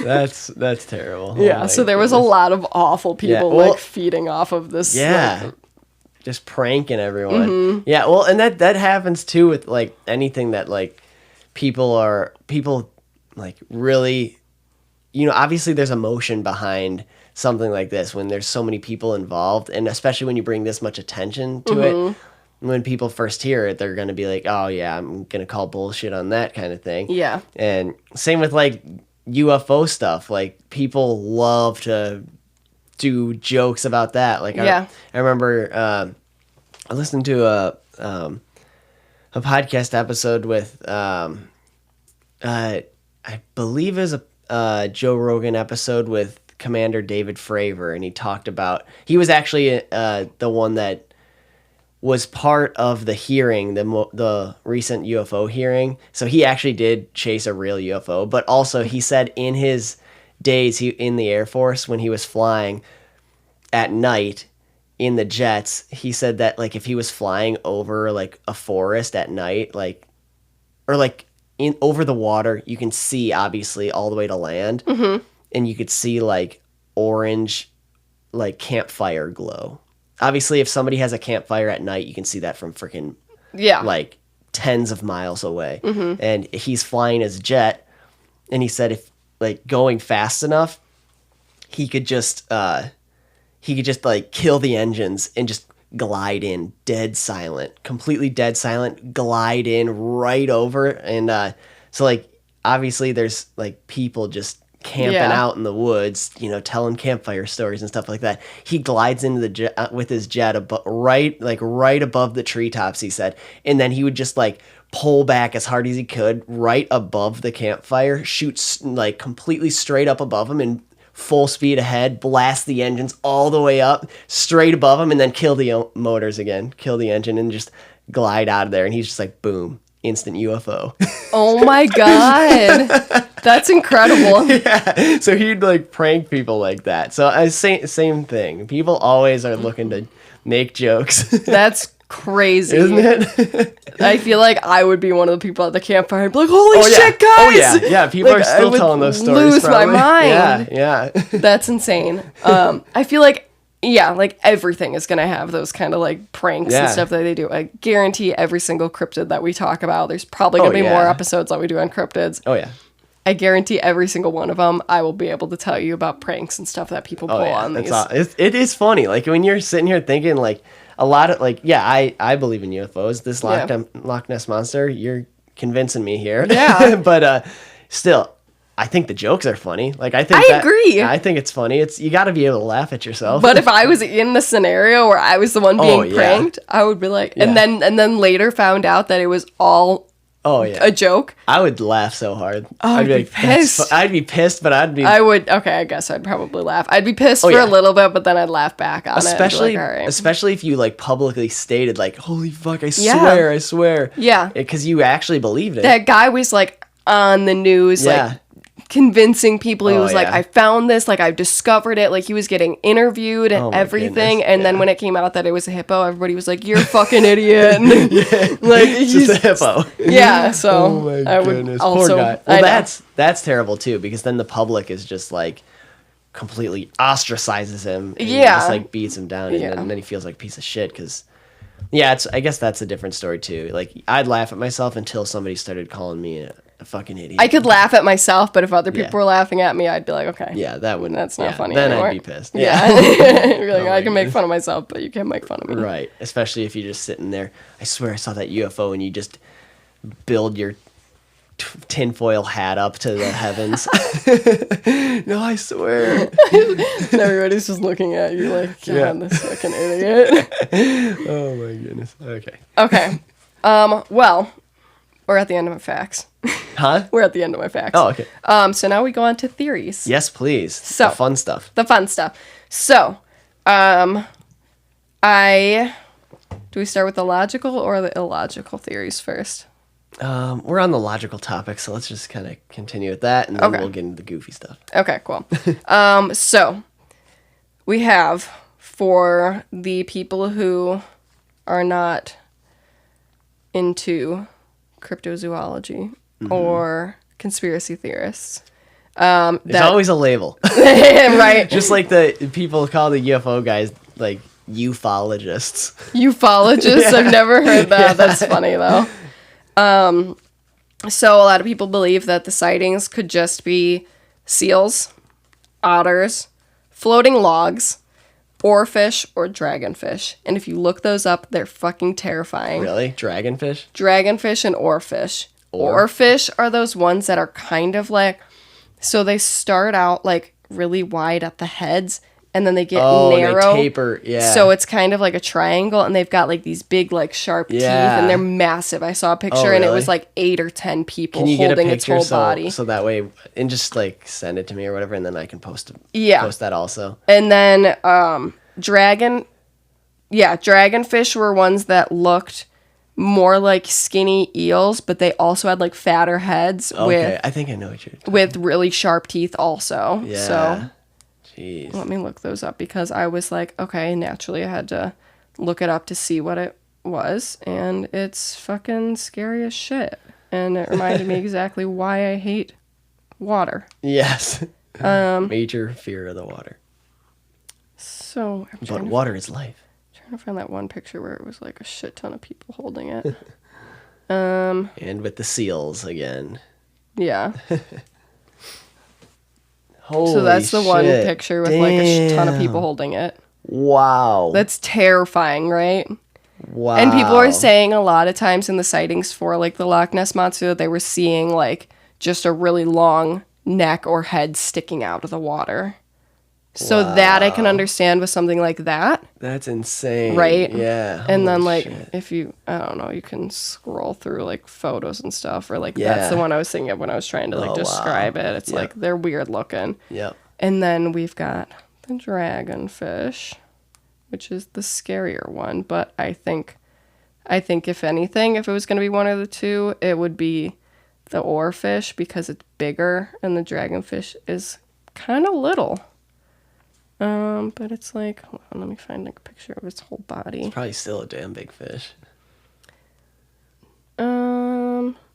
That's terrible. Yeah, oh so there was a lot of awful people like feeding off of this. Yeah. Like, just pranking everyone. Yeah, well, and that happens too with like anything that like people like really, obviously there's emotion behind something like this when there's so many people involved, and especially when you bring this much attention to it. When people first hear it, they're going to be like, oh yeah, I'm going to call bullshit on that kind of thing. Yeah. And same with like UFO stuff. Like people love to do jokes about that. Like I remember I listened to a podcast episode with I believe it was a Joe Rogan episode with Commander David Fravor, and he talked about, he was actually the one that was part of the hearing, the recent UFO hearing. So he actually did chase a real UFO, but also he said in his days in the Air Force, when he was flying at night in the jets, he said that like if he was flying over like a forest at night, like, or like over the water, you can see obviously all the way to land, and you could see like orange like campfire glow. Obviously, if somebody has a campfire at night, you can see that from freaking like tens of miles away. And he's flying his jet, and he said if like going fast enough, he could just like kill the engines and just glide in dead silent, completely dead silent, glide in right over. And so like obviously there's like people just camping out in the woods, telling campfire stories and stuff like that. He glides into the jet with his jet right above the treetops, he said, and then he would just like pull back as hard as he could right above the campfire, shoot like completely straight up above him and full speed ahead, blast the engines all the way up straight above him, and then kill the motors again, kill the engine, and just glide out of there, and he's just like, boom, instant UFO. Oh my God. That's incredible. Yeah. So he'd like prank people like that. So same thing. People always are looking to make jokes. That's crazy. Isn't it? I feel like I would be one of the people at the campfire and be like, holy shit, guys! Oh, yeah. Yeah, people Like, are still telling those stories. Lose my mind. Yeah. That's insane. I feel like, yeah, like everything is going to have those kind of like pranks and stuff that they do. I guarantee every single cryptid that we talk about, there's probably going to be more episodes that we do on cryptids. Oh, yeah. I guarantee every single one of them, I will be able to tell you about pranks and stuff that people pull on these. It is funny. Like when you're sitting here thinking like a lot of like, I believe in UFOs. This Loch Ness monster, you're convincing me here. Yeah. But still, I think the jokes are funny. Like I agree. I think it's funny. You got to be able to laugh at yourself. But if I was in the scenario where I was the one being pranked, I would be like, and then later found out that it was all a joke. I would laugh so hard. I'd be pissed. I'd be pissed, but I'd be. I guess I'd probably laugh. I'd be pissed for a little bit, but then I'd laugh back on especially, it. Like, all right. Especially if you like publicly stated like, "Holy fuck, I swear." Yeah. Because you actually believed it. That guy was like on the news, like convincing people. He was like, I found this, like I've discovered it. Like he was getting interviewed and everything. And then when it came out that it was a hippo, everybody was like, you're a fucking idiot. Like it's just a hippo. Yeah. So oh my goodness. Also, poor guy. Well, that's terrible too, because then the public is just like completely ostracizes him. And just like beats him down, and then he feels like a piece of shit because. Yeah, I guess that's a different story too. Like I'd laugh at myself until somebody started calling me a fucking idiot. I could laugh at myself, but if other people were laughing at me, I'd be like, okay. Yeah, that's not funny then anymore. I'd be pissed. Yeah. You're like, I can make fun of myself, but you can't make fun of me. Right. Especially if you're just sitting there. I swear I saw that UFO, and you just build your tinfoil hat up to the heavens. No, I swear. And everybody's just looking at you like, God, this fucking idiot. Oh my goodness. Okay. Well, we're at the end of my facts. Huh? We're at the end of my facts. Oh, okay. So now we go on to theories. Yes, please. So the fun stuff. So, do we start with the logical or the illogical theories first? We're on the logical topic, so let's just kind of continue with that, and then we'll get into the goofy stuff. Okay, cool. So we have, for the people who are not into cryptozoology or conspiracy theorists, there's always a label. Right? Just like the people call the UFO guys like ufologists. Ufologists? I've never heard that. That's funny though. So a lot of people believe that the sightings could just be seals, otters, floating logs, oarfish, or dragonfish. And if you look those up, they're fucking terrifying. Really? Dragonfish? Dragonfish and oarfish. Oarfish are those ones that are kind of like, so they start out like really wide at the heads, and then they get narrow. They taper, yeah. So it's kind of like a triangle, and they've got like these big like sharp teeth, and they're massive. I saw a picture, and it was like 8 or 10 people holding its whole body. So that way, and just like send it to me or whatever, and then I can post that also. And then dragonfish were ones that looked more like skinny eels, but they also had like fatter heads. Okay, I think I know what you're talking with really sharp teeth also. Yeah. So jeez. Let me look those up, because I was like, okay, naturally I had to look it up to see what it was, and it's fucking scary as shit. And it reminded me exactly why I hate water. Yes. Major fear of the water. So but water is life. I'm trying to find that one picture where it was like a shit ton of people holding it. And with the seals again. Yeah. Holy so that's the shit. one picture with like a ton of people holding it. Wow. That's terrifying, right? Wow. And people are saying a lot of times in the sightings for like the Loch Ness monster that they were seeing like just a really long neck or head sticking out of the water. So that I can understand with something like that. That's insane. Right? Yeah. And then like if you, I don't know, you can scroll through like photos and stuff, or like that's the one I was thinking of when I was trying to like describe it. It's like they're weird looking. Yep. And then we've got the dragonfish, which is the scarier one, but I think I think if anything, if it was going to be one of the two, it would be the oarfish because it's bigger and the dragonfish is kind of little. But it's like, hold on, let me find like a picture of its whole body. It's probably still a damn big fish.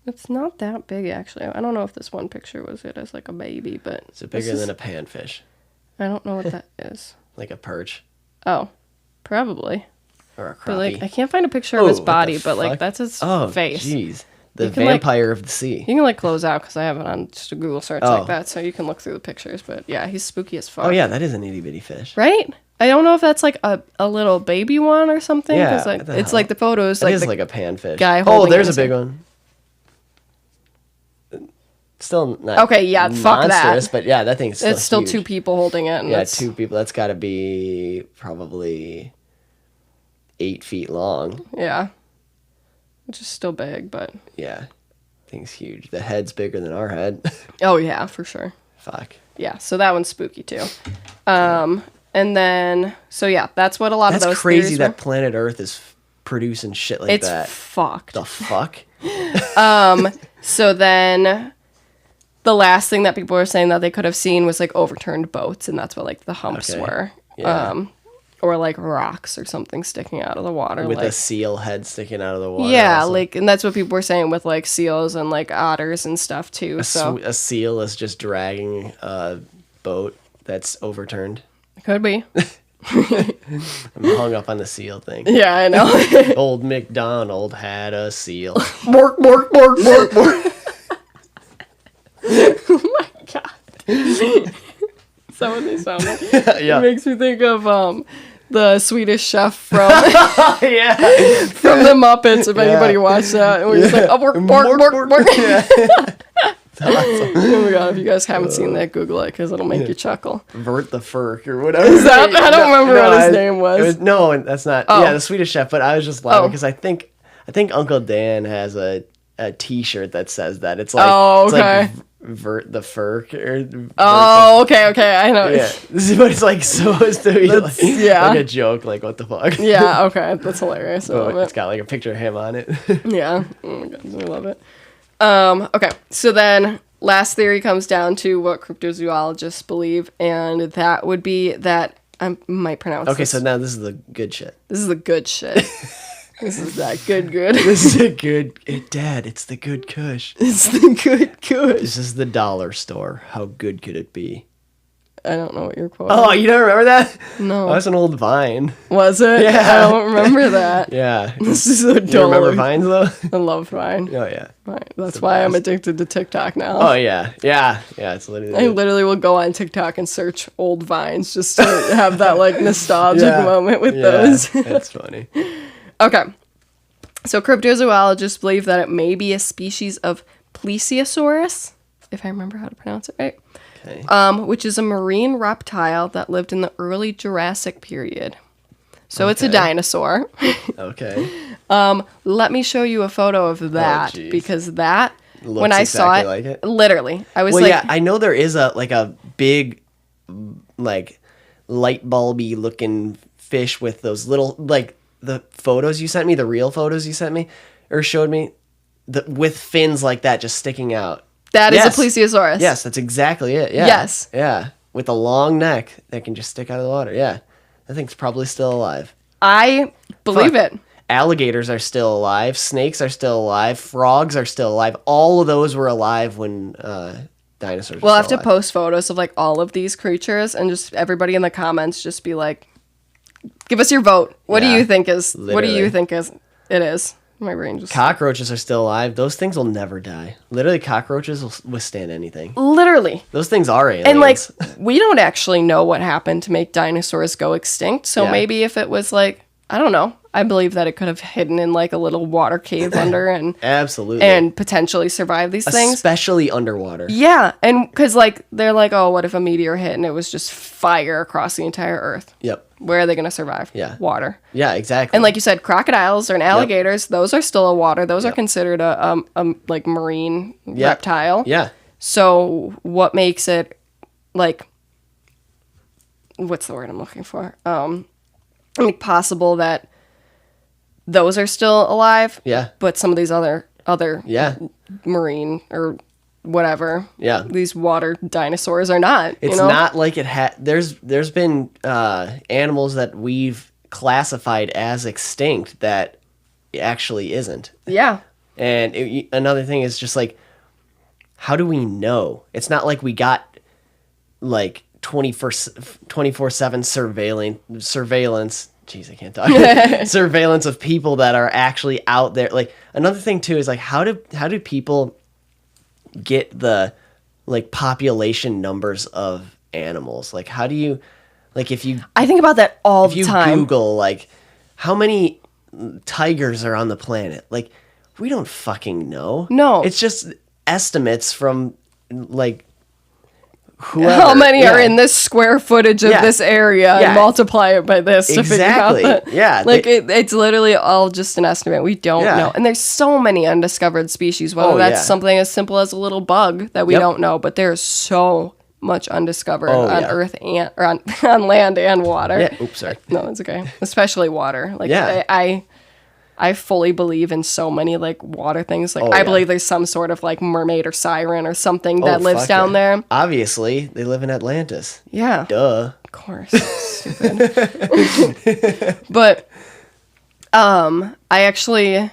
It's not that big actually. I don't know if this one picture was it as like a baby, but Is it bigger than a panfish? I don't know what that is. Like a perch? Oh, probably. Or a crappie? But like, I can't find a picture of its body, but like that's its face. Jeez. The You can, vampire of the sea. You can like close out because I have it on just a Google search like that, so you can look through the pictures. But yeah, he's spooky as fuck. Oh yeah, that is an itty bitty fish. Right? I don't know if that's like a little baby one or something. Yeah, like, it's like the photos. It is like a panfish. Guy oh, there's a his big one. Still not okay, yeah, fuck monstrous, that. But yeah, that thing's still it's still huge. 2 people holding it. And yeah, 2 people. That's got to be probably 8 feet long. Yeah. Which is still big, but... Yeah. Thing's huge. The head's bigger than our head. Oh, yeah, for sure. Fuck. Yeah, so that one's spooky, too. And then... So, yeah, that's what a lot of those That's crazy that were. planet Earth is producing shit like that. It's fucked. The fuck? So then... The last thing that people were saying that they could have seen was, like, overturned boats, and that's what, like, the humps were. Yeah. Or, like, rocks or something sticking out of the water. With like, a seal head sticking out of the water. yeah, also. like, and that's what people were saying with, like, seals and, like, otters and stuff, too. A seal is just dragging a boat that's overturned. It could be. I'm hung up on the seal thing. Yeah, I know. Old MacDonald had a seal. Bork, bork, bork, bork, bork. Oh my god. Is that what they sound like? Yeah. It makes me think of the Swedish Chef from Yeah. from the Muppets, if anybody watched that. And we're just like, oh, bork, bork, bork, bork. Yeah. Awesome. Oh my god, if you guys haven't seen that, Google it, because it'll make you chuckle. Vert the Furk or whatever. Is that? I don't remember what his name was. No, that's not. Oh. Yeah, the Swedish Chef, but I was just laughing because I think Uncle Dan has a T-shirt that says that. It's like, it's like Vert the Furk. Okay, I know. Yeah, this is what it's like supposed to be like, yeah. like a joke, like what the fuck. Yeah, okay, that's hilarious. I love It's it. got like a picture of him on it. Yeah, oh my god, I love it. Okay, so then last theory comes down to what cryptozoologists believe, and that would be that I might pronounce. Okay, this. so now this is the good shit. This is the good shit. This is that good. This is a good, Dad. It's the good Kush. It's the good. This is the dollar store. How good could it be? I don't know what you're quoting. Oh, you don't remember that? No. Oh, that's an old Vine. Was it? Yeah. I don't remember that. Yeah. This is a You remember dollar. Vines though? I love Vine. Oh yeah. Right. That's why I'm addicted to TikTok now. Oh yeah. Yeah. Yeah. It's literally. I literally will go on TikTok and search old Vines just to have that like nostalgic moment with those. That's funny. Okay. So cryptozoologists believe that it may be a species of Plesiosaurus, if I remember how to pronounce it right, Okay. which is a marine reptile that lived in the early Jurassic period. So it's a dinosaur. Okay. Let me show you a photo of that jeez. because that Looks when I saw exactly it, like it. literally, I was Well, like, yeah, I know there is a big, like, light bulby looking fish with those little the photos you sent me, the real photos you sent me or showed me, with fins like that just sticking out. that is a Plesiosaurus. Yes, that's exactly it. Yeah. Yes. Yeah, with a long neck that can just stick out of the water. Yeah, that thing's probably still alive. I believe Fuck. it. Alligators are still alive. Snakes are still alive. Frogs are still alive. All of those were alive when dinosaurs were We'll have to alive. post photos of like all of these creatures and just everybody in the comments just be like, give us your vote. What do Yeah, you think is? What do literally. you think is? It is. My brain just Cockroaches are still alive. Those things will never die. Literally, cockroaches will withstand anything. literally. Those things are aliens. And like we don't actually know what happened to make dinosaurs go extinct. So Yeah. maybe if it was like I don't know. I believe that it could have hidden in like a little water cave under and absolutely, potentially survived these things. especially underwater. Yeah, and because like they're like, oh, what if a meteor hit and it was just fire across the entire Earth? Yep. Where are they going to survive? Yeah. Water. Yeah, exactly. And like you said, crocodiles and alligators, those are still a water. Those are considered a like marine reptile. Yeah. So what makes it like what's the word I'm looking for? Possible that those are still alive. Yeah. But some of these other Yeah. marine or whatever. Yeah. These water dinosaurs are not. It's not like it had. There's been animals that we've classified as extinct that it actually isn't. Yeah. And another thing is just like, how do we know? It's not like we got like 24/7 surveillance. Jeez, I can't talk. Surveillance of people that are actually out there. Like another thing too is like, how do people get the like population numbers of animals? Like how do you, like if you, I think about that all the time. If you Google like how many tigers are on the planet, like we don't fucking know. No. It's just estimates from like whoever. How many are in this square footage of this area Yeah. and multiply it by this to figure out that. Yeah. Like it's literally all just an estimate. We don't Yeah. know. And there's so many undiscovered species, whether that's something as simple as a little bug that we don't know, but there's so much undiscovered on Earth and or on land and water. Yeah. Oops, sorry. No, it's okay. Especially water. Like Yeah. I fully believe in so many like water things. Like I believe there's some sort of like mermaid or siren or something that lives down there. Obviously, they live in Atlantis. Yeah. Duh. Of course. Stupid. But I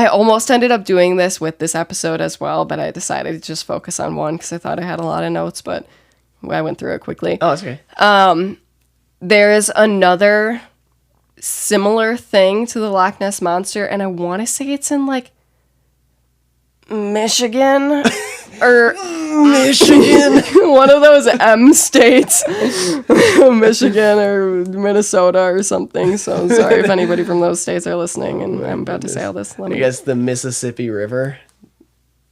almost ended up doing this with this episode as well, but I decided to just focus on one because I thought I had a lot of notes, but I went through it quickly. Oh, that's okay. There is another similar thing to the Loch Ness Monster, and I want to say it's in like Michigan or Michigan. one of those M states, Michigan or Minnesota or something. So sorry if anybody from those states are listening, and I'm about to say all this. I guess the Mississippi River.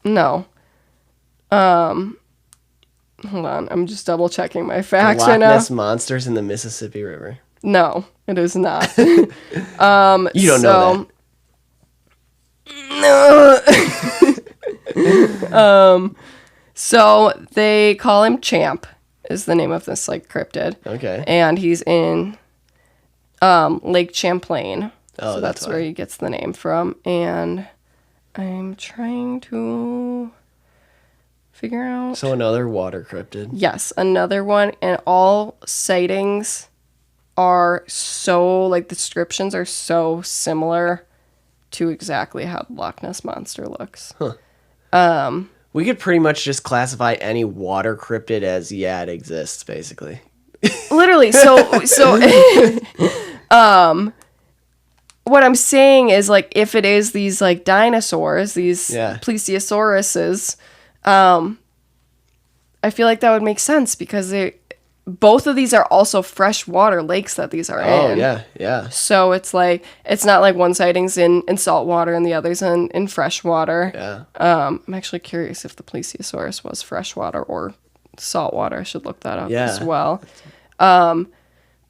No. Hold on, I'm just double checking my facts Loch right now. Ness Monsters in the Mississippi River. No, it is not. You don't know that. So they call him Champ, is the name of this like cryptid. Okay. And he's in Lake Champlain. Oh, so that's where he gets the name from. And I'm trying to figure out. So another water cryptid. Yes, another one. And all sightings are so, like, the descriptions are so similar to exactly how the Loch Ness Monster looks. Huh. We could pretty much just classify any water cryptid as, it exists, basically. Literally. So what I'm saying is, like, if it is these, like, dinosaurs, these plesiosauruses, I feel like that would make sense because both of these are also freshwater lakes that these are in. Oh, yeah. So it's like, it's not like one sighting's in salt water and the other's in freshwater. Yeah. I'm actually curious if the plesiosaurus was freshwater or saltwater. I should look that up as well.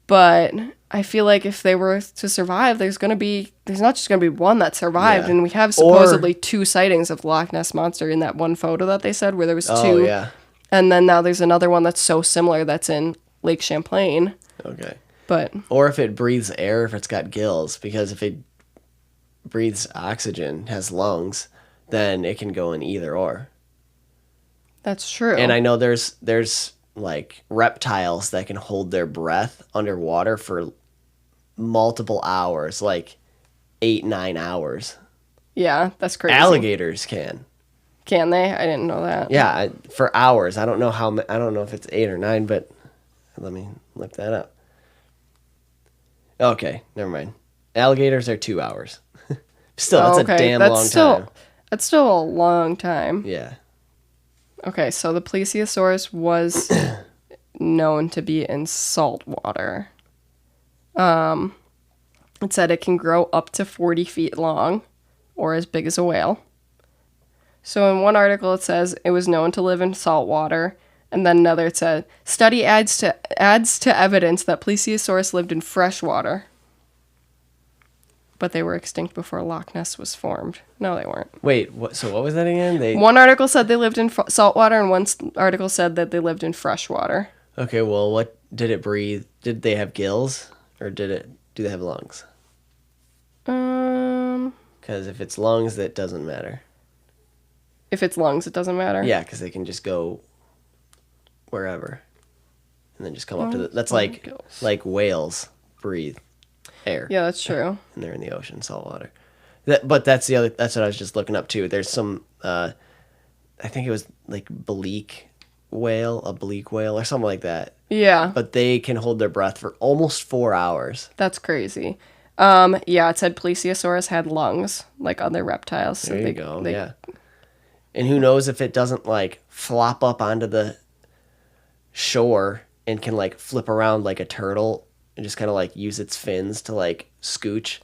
But I feel like if they were to survive, there's not just going to be one that survived. And we have supposedly 2 sightings of Loch Ness Monster in that one photo that they said where there was 2. Oh, yeah. And then now there's another one that's so similar that's in Lake Champlain. Okay. But or if it breathes air, if it's got gills, because if it breathes oxygen, has lungs, then it can go in either or. That's true. And I know there's like reptiles that can hold their breath underwater for multiple hours, like 8-9 hours. Yeah, that's crazy. Alligators can. Can they? I didn't know that. Yeah, for hours. I don't know if it's 8 or 9, but let me look that up. Okay, never mind. Alligators are 2 hours. Still, that's a damn long time. That's still a long time. Yeah. Okay, so the plesiosaurus was known to be in salt water. It said it can grow up to 40 feet long, or as big as a whale. So in one article it says it was known to live in salt water, and then another it said study adds to evidence that plesiosaurus lived in fresh water. But they were extinct before Loch Ness was formed. No, they weren't. Wait, so what was that again? One article said they lived in salt water, and one article said that they lived in fresh water. Okay, well, what did it breathe? Did they have gills, or do they have lungs? Because if it's lungs, that doesn't matter. If it's lungs, it doesn't matter. Yeah, because they can just go wherever, and then just come up to the. That's like whales breathe air. Yeah, that's true. And they're in the ocean, salt water. But that's what I was just looking up too. There's some, I think it was like a bleak whale or something like that. Yeah. But they can hold their breath for almost 4 hours. That's crazy. Yeah, it said plesiosaurs had lungs like other reptiles. So There you go. Yeah. And who knows if it doesn't like flop up onto the shore and can like flip around like a turtle and just kind of like use its fins to like scooch,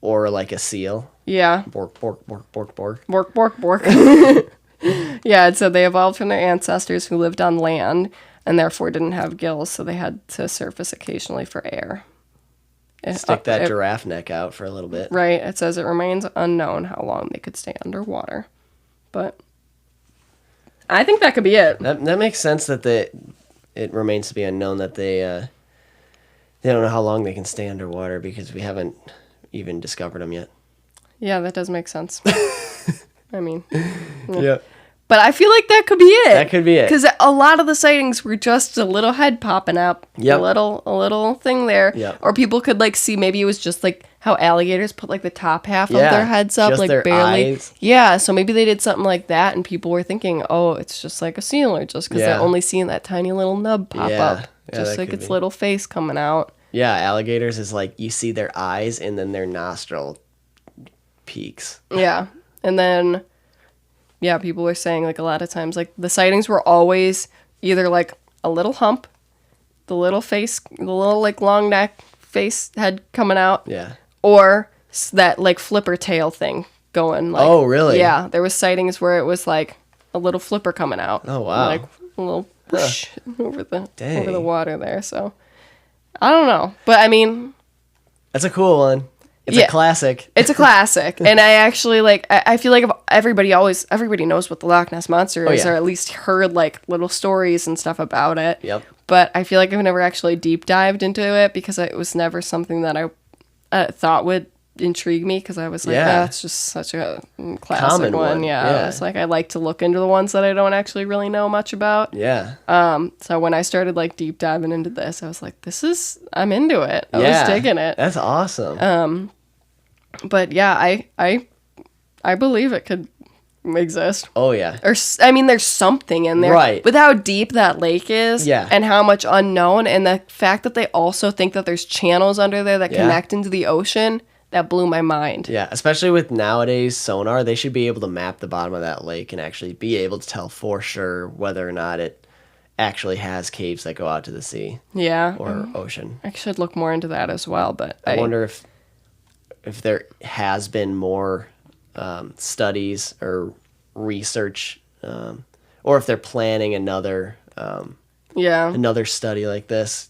or like a seal. Yeah. Bork, bork, bork, bork, bork. Bork, bork, bork. Yeah, it said they evolved from their ancestors who lived on land and therefore didn't have gills, so they had to surface occasionally for air. Stick that giraffe neck out for a little bit. Right. It says it remains unknown how long they could stay underwater. But I think that could be it. That makes sense that it remains to be unknown that they don't know how long they can stay underwater, because we haven't even discovered them yet. Yeah, that does make sense. I mean, yeah. But I feel like that could be it. That could be it. Because a lot of the sightings were just a little head popping up. Yep. A little thing there. Yep. Or people could like see, maybe it was just like how alligators put like the top half of their heads up, just like their barely. eyes. Yeah, so maybe they did something like that and people were thinking, oh, it's just like a seal, or just because they're only seeing that tiny little nub pop up. Just like its little face coming out. Yeah, alligators is like you see their eyes and then their nostril peaks. Yeah. And then, yeah, people were saying like a lot of times, like the sightings were always either like a little hump, the little face, the little like long neck face head coming out. Yeah. Or that like flipper tail thing going. Like, oh, really? Yeah. There was sightings where it was like a little flipper coming out. Oh, wow. Like a little whoosh over the water there. So I don't know. But I mean, that's a cool one. It's a classic. It's a classic. And I actually like, I feel like everybody knows what the Loch Ness Monster is, or at least heard like little stories and stuff about it. Yep. But I feel like I've never actually deep dived into it because it was never something that I thought would intrigue me, because I was like, it's just such a classic common one. Yeah. I was like, I like to look into the ones that I don't actually really know much about. Yeah. So when I started like deep diving into this, I was like, I'm into it. I was digging it. That's awesome. But yeah, I believe it could exist. Oh yeah. Or I mean, there's something in there. Right. With how deep that lake is. Yeah. And how much unknown, and the fact that they also think that there's channels under there that connect into the ocean, that blew my mind. Yeah, especially with nowadays sonar, they should be able to map the bottom of that lake and actually be able to tell for sure whether or not it actually has caves that go out to the sea. Yeah. Or ocean. I should look more into that as well, but I wonder if there has been more studies or research, or if they're planning another study like this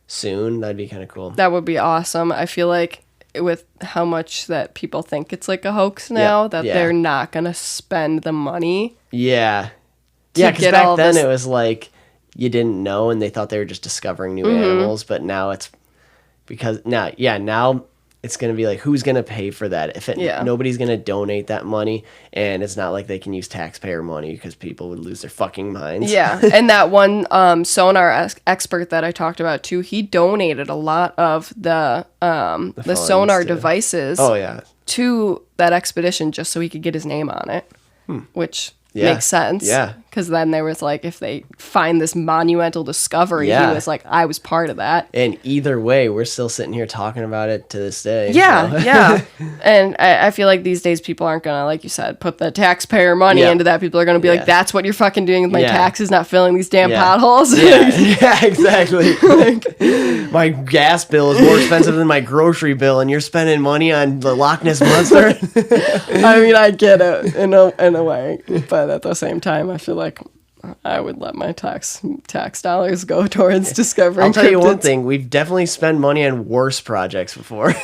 soon. That'd be kind of cool. That would be awesome. I feel like with how much that people think it's like a hoax now, they're not gonna spend the money. Yeah, because back then it was like you didn't know, and they thought they were just discovering new animals. But now it's now it's going to be like, who's going to pay for that? Nobody's going to donate that money, and it's not like they can use taxpayer money because people would lose their fucking minds. Yeah, and that one sonar expert that I talked about too, he donated a lot of the sonar devices to that expedition just so he could get his name on it, which makes sense. Yeah. Because then there was like, if they find this monumental discovery, he was like, I was part of that. And either way, we're still sitting here talking about it to this day. Yeah, yeah. And I feel like these days people aren't going to, like you said, put the taxpayer money into that. People are going to be like, that's what you're fucking doing with my taxes, not filling these damn potholes. Yeah, exactly. My gas bill is more expensive than my grocery bill, and you're spending money on the Loch Ness Monster? I mean, I get it in a way, but at the same time, I feel like I would let my tax dollars go towards discovering I'll tell you one cryptids. thing. We've definitely spent money on worse projects before.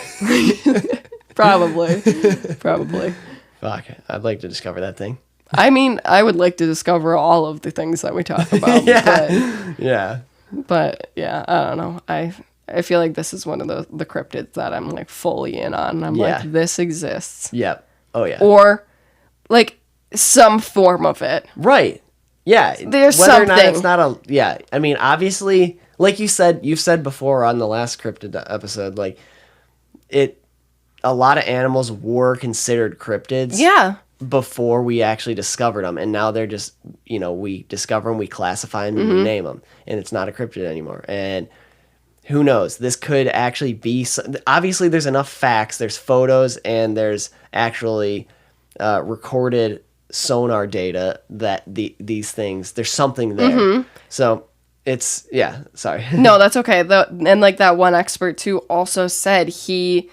Probably. Fuck, I'd like to discover that thing. I mean, I would like to discover all of the things that we talk about. Yeah. But yeah, I don't know. I feel like this is one of the cryptids that I'm like fully in on. I'm Yeah. like, this exists. Yep. Oh yeah. Or like some form of it. Right. Yeah. There's Whether or not something. it's not a, yeah. I mean, obviously, like you've said before on the last cryptid episode, like a lot of animals were considered cryptids. Yeah. Before we actually discovered them, and now they're just, we discover them, we classify them, and we name them, and it's not a cryptid anymore. And who knows, this could actually be, obviously there's enough facts, there's photos, and there's actually recorded sonar data that these things, there's something there. So it's, yeah, sorry. No, that's okay. And like that one expert too also said he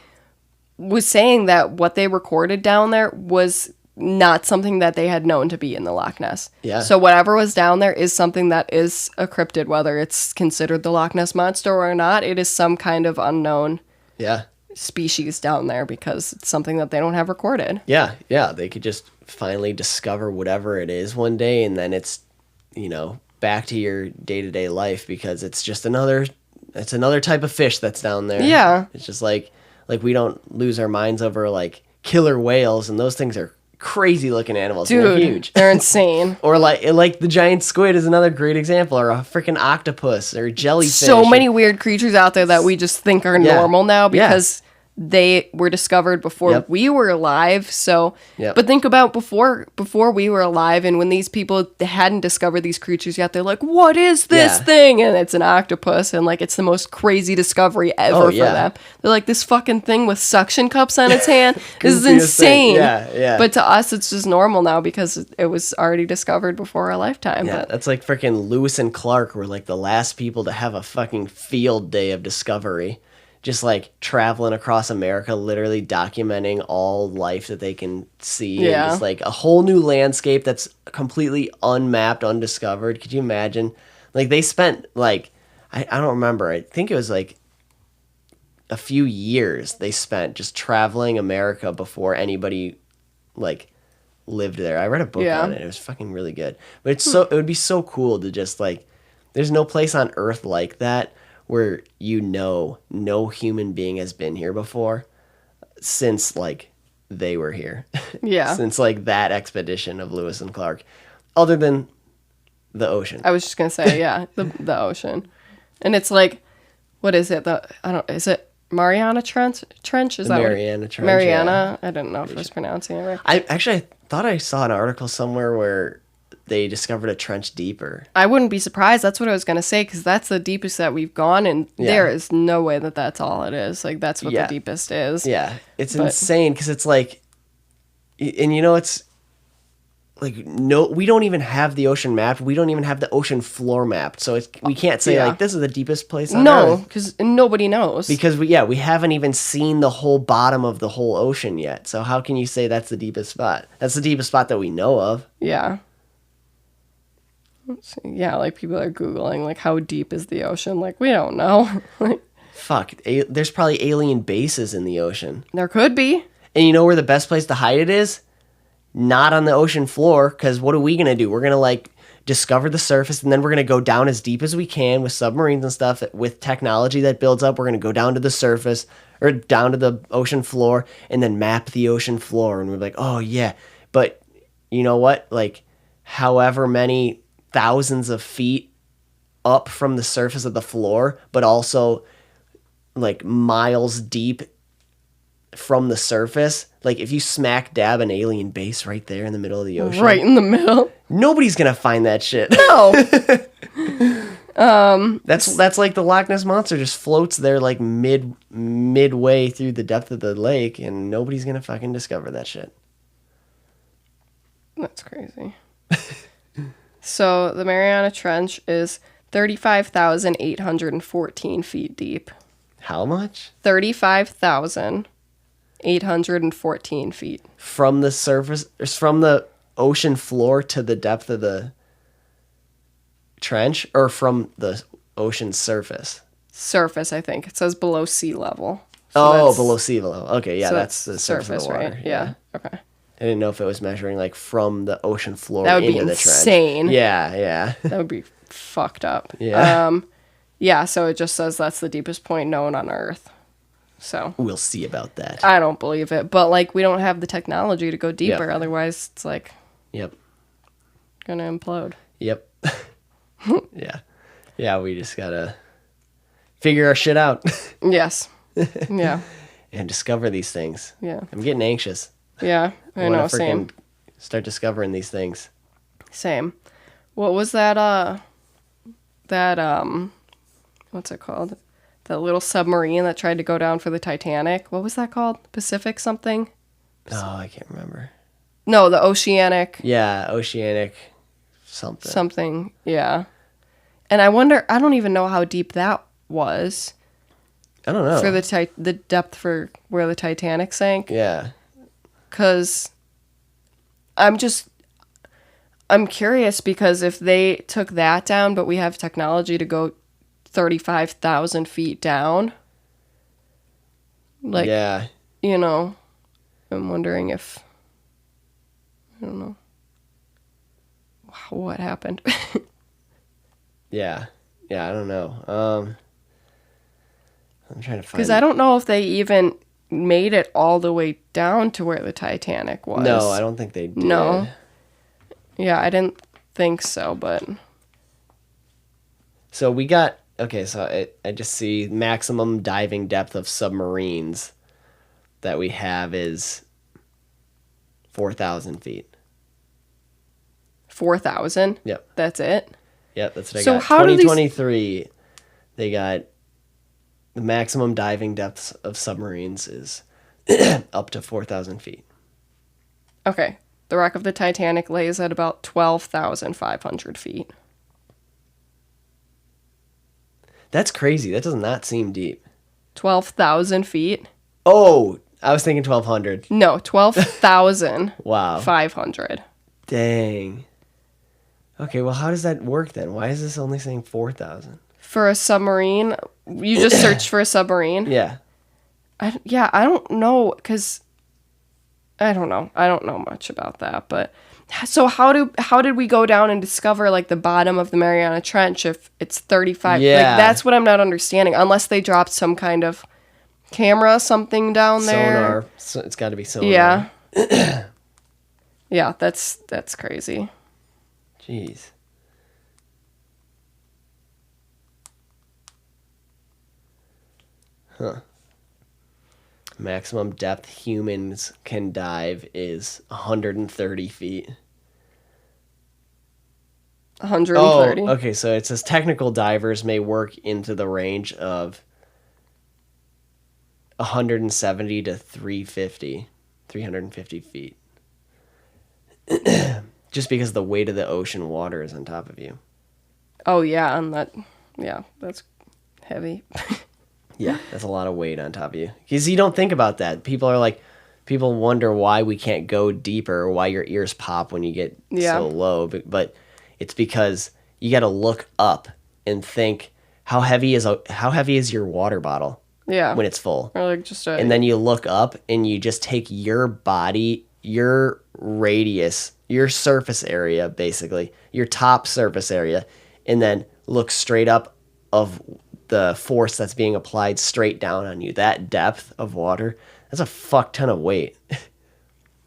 was saying that what they recorded down there was not something that they had known to be in the Loch Ness. Yeah. So whatever was down there is something that is a cryptid, whether it's considered the Loch Ness Monster or not. It is some kind of unknown Yeah. species down there because it's something that they don't have recorded. Yeah, yeah. They could just finally discover whatever it is one day, and then it's, back to your day-to-day life because it's just another type of fish that's down there. Yeah. It's just like we don't lose our minds over like killer whales, and those things are crazy looking animals. Dude, and they're huge. They're insane. Or like the giant squid is another great example, or a freaking octopus or jellyfish. So many weird creatures out there that we just think are Yeah. normal now Yeah. because they were discovered before Yep. we were alive. So, Yep. but think about before we were alive, and when these people hadn't discovered these creatures yet, they're like, "What is this Yeah. thing?" And it's an octopus, and like it's the most crazy discovery ever Oh, for yeah. them. They're like, "This fucking thing with suction cups on its hand. This is Goofiest thing. insane." Yeah, yeah. But to us, it's just normal now because it was already discovered before our lifetime. Yeah, But that's like freaking Lewis and Clark were like the last people to have a fucking field day of discovery. Just like traveling across America, literally documenting all life that they can see. Yeah. And just like a whole new landscape that's completely unmapped, undiscovered. Could you imagine? Like they spent like, I don't remember. I think it was like a few years they spent just traveling America before anybody like lived there. I read a book Yeah. on it. It was fucking really good. But it would be so cool to just like, there's no place on earth like that where no human being has been here before since like they were here. Yeah. Since like that expedition of Lewis and Clark, other than the ocean. I was just gonna say, yeah, the ocean, and it's like, what is it? Is it Mariana Trench? Is that Mariana Trench, Mariana? I didn't know if I was pronouncing it right. I thought I saw an article somewhere where they discovered a trench deeper. I wouldn't be surprised. That's what I was gonna say because that's the deepest that we've gone, and there is no way that that's all it is. Like that's what Yeah. the deepest is. Yeah, it's But- insane because it's like, and it's like no, we don't even have the ocean mapped. We don't even have the ocean floor mapped. So we can't say Yeah. like this is the deepest place on No, Earth because nobody knows. because we haven't even seen the whole bottom of the whole ocean yet. So how can you say that's the deepest spot? That's the deepest spot that we know of. Yeah. Let's see. Yeah, like people are Googling, like, how deep is the ocean? Like, we don't know. Like, Fuck, there's probably alien bases in the ocean. there could be. And you know where the best place to hide it is? Not on the ocean floor, because what are we going to do? We're going to, like, discover the surface, and then we're going to go down as deep as we can with submarines and stuff. With technology that builds up, we're going to go down to the surface, or down to the ocean floor, and then map the ocean floor. And we're like, oh, yeah. But you know what? Like, however many thousands of feet up from the surface of the floor, but also, like, miles deep from the surface. Like if you smack dab an alien base right there in the middle of the ocean, Right in the middle. nobody's gonna find that shit. No. That's like the Loch Ness monster just floats there like midway through the depth of the lake, and nobody's gonna fucking discover that shit. That's crazy. So the Mariana Trench is 35,814 feet deep. How much? 35,814 feet. From the surface, from the ocean floor to the depth of the trench, or from the ocean's surface? Surface, I think. It says below sea level. Below sea level. Okay, yeah, so that's the surface of the water. right? Yeah. Okay. I didn't know if it was measuring like from the ocean floor That would be into the insane. trench. Yeah, yeah. That would be fucked up. Yeah. Yeah, so it just says that's the deepest point known on Earth. So We'll see about that. I don't believe it, but like we don't have the technology to go deeper. Yep. Otherwise, it's like Yep. gonna implode. Yep. Yeah. Yeah, we just gotta figure our shit out Yes. Yeah. and discover these things. Yeah. I'm getting anxious. Yeah. I wanna know. Same. Start discovering these things. Same. What was that? What's it called? That little submarine that tried to go down for the Titanic. What was that called? Pacific something? Oh, I can't remember. No, the Oceanic. Yeah, Oceanic something. Something. Yeah. And I wonder. I don't even know how deep that was I don't know. for the depth for where the Titanic sank. Yeah. Because I'm curious because if they took that down, but we have technology to go 35,000 feet down, like, yeah. you know, I'm wondering if, I don't know, what happened. Yeah. Yeah, I don't know. I'm trying to find... Because I don't know if they even made it all the way down to where the Titanic was. No, I don't think they did. No. Yeah, I didn't think so, but... So we got... Okay, so I just see maximum diving depth of submarines that we have is 4,000 feet. 4,000? Yep. That's it? Yep, that's what I So got. how do these- 2023, they got the maximum diving depths of submarines is up to 4,000 feet. Okay. The wreck of the Titanic lays at about 12,500 feet. That's crazy. That does not seem deep. 12,000 feet? Oh, I was thinking 1,200. No, 12,500. Wow. Dang. Okay, well, how does that work then? Why is this only saying 4,000? For a submarine, you just searched for a submarine? Yeah. I don't know, because I don't know. I don't know much about that, but so how did we go down and discover like the bottom of the Mariana Trench if it's 35? Yeah. Like that's what I'm not understanding. Unless they dropped some kind of camera, something down there. Sonar. So it's got to be sonar. Yeah. Yeah, that's crazy. Jeez. Huh. Maximum depth humans can dive is 130 feet. 130. Oh, okay, so it says technical divers may work into the range of 170 to 350 feet. Just because the weight of the ocean water is on top of you. Oh, yeah, and that's heavy. Yeah, that's a lot of weight on top of you. Because you don't think about that. People wonder why we can't go deeper, or why your ears pop when you get so low. But it's because you got to look up and think, how heavy is your water bottle? Yeah. When it's full. Or like just and then you look up and you just take your body, your radius, your surface area, basically, your top surface area, and then look straight up of the force that's being applied straight down on you. That depth of water, that's a fuck ton of weight.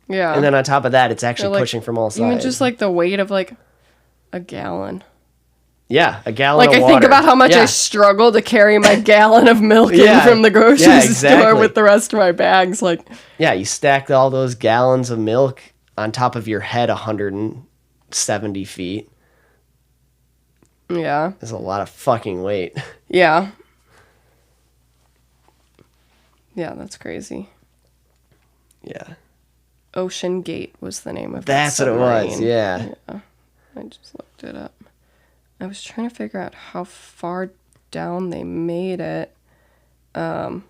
Yeah. And then on top of that, it's actually like, pushing from all sides. Even just like the weight of like a gallon. Yeah, a gallon like of I water. think about how much I struggle to carry my gallon of milk in from the grocery store with the rest of my bags. Like, yeah, you stack all those gallons of milk on top of your head 170 feet. Yeah. That's a lot of fucking weight. Yeah. Yeah, that's crazy. Yeah. Ocean Gate was the name of that That's what it was, yeah. I just looked it up. I was trying to figure out how far down they made it. But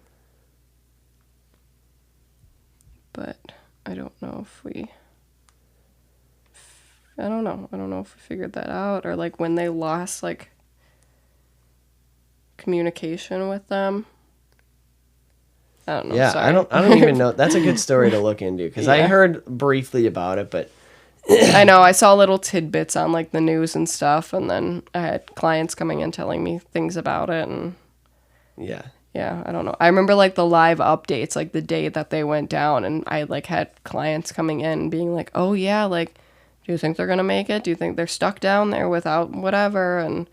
I don't know if we... I don't know. I don't know if we figured that out, or like when they lost like communication with them. I don't know. Yeah, sorry. I don't even know. That's a good story to look into, because I heard briefly about it, but I know. I saw little tidbits on like the news and stuff, and then I had clients coming in telling me things about it, and Yeah. yeah, I don't know. I remember like the live updates, like the day that they went down, and I like had clients coming in being like, "Oh yeah, like, do you think they're gonna make it? Do you think they're stuck down there without whatever?" And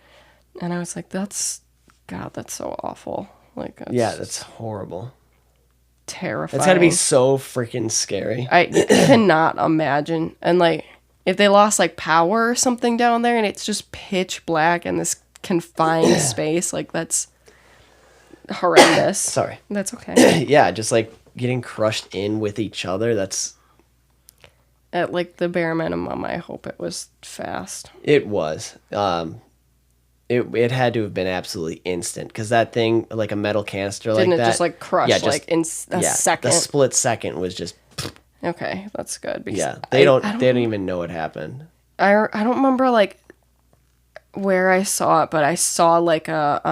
I was like, "That's so awful." Like, That's horrible. terrifying. It's got to be so freaking scary. I cannot imagine. And like, if they lost like power or something down there, and it's just pitch black in this confined space, like that's horrendous. Sorry. That's okay. Yeah, just like getting crushed in with each other. That's At like the bare minimum, I hope it was fast. it was. It had to have been absolutely instant because that thing, like a metal canister like Didn't that, it just like crush like in a second? The split second was just Okay, that's good. Because yeah. They don't even know what happened. I don't remember like where I saw it, but I saw like it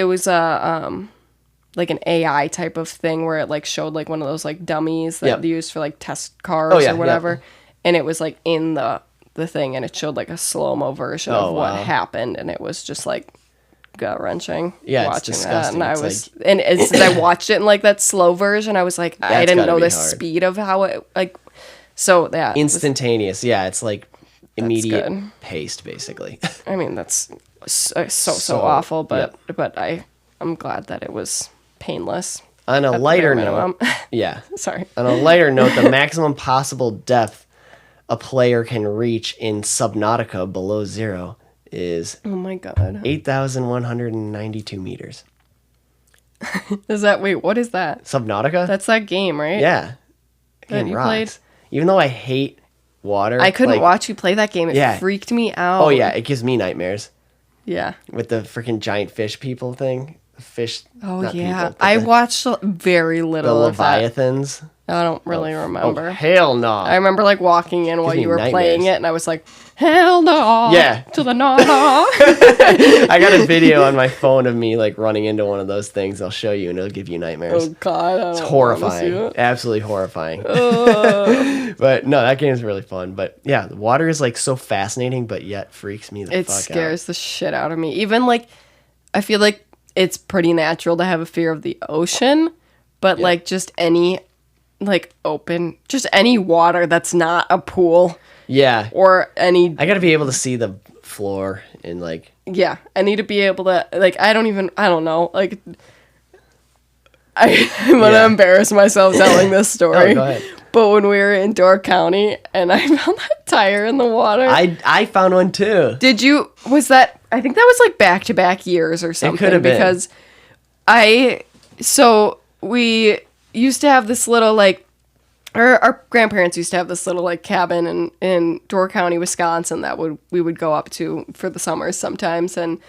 was like an AI type of thing where it like showed like one of those like dummies that they use for like test cars or whatever, and it was like in the thing, and it showed like a slow-mo version of what happened, and it was just like gut-wrenching watching it's that. disgusting. And It's since I watched it in like that slow version, I was like, I didn't know the speed of how it like, so yeah, instantaneous. It's like immediate good. paste basically. I mean, that's so awful, but I'm glad that it was painless. On a lighter note, Sorry. On a lighter note, the maximum possible depth a player can reach in Subnautica below zero is Oh my god. 8,192 meters. What is that? Subnautica? That's that game, right? Yeah. That That game you rocks. played? Even though I hate water. I couldn't watch you play that game. It freaked me out. Oh yeah, it gives me nightmares. Yeah. With the freaking giant fish people thing. Fish. Oh not yeah. people, I watched very the little of that. Leviathans. I don't really remember. Oh, hell no. I remember like walking in while me you were nightmares. playing it, and I was like, hell no. Yeah. To the no. I got a video on my phone of me like running into one of those things. I'll show you, and it'll give you nightmares. Oh god. It's horrifying. Absolutely horrifying. But no, that game is really fun. But yeah, the water is like so fascinating, but yet freaks me the fuck out. It scares the shit out of me. Even like, I feel like it's pretty natural to have a fear of the ocean, but like just any like open, just any water that's not a pool. Yeah. Or any. I gotta be able to see the floor and like. Yeah, I need to be able to like. I don't know. Like, I'm gonna embarrass myself telling this story. Go ahead. But when we were in Door County and I found that tire in the water. I found one too. Did you? Was that? I think that was like back-to-back years or something. It could have been. Because we used to have this little like, our grandparents used to have this little like cabin in Door County, Wisconsin that we would go up to for the summers sometimes, and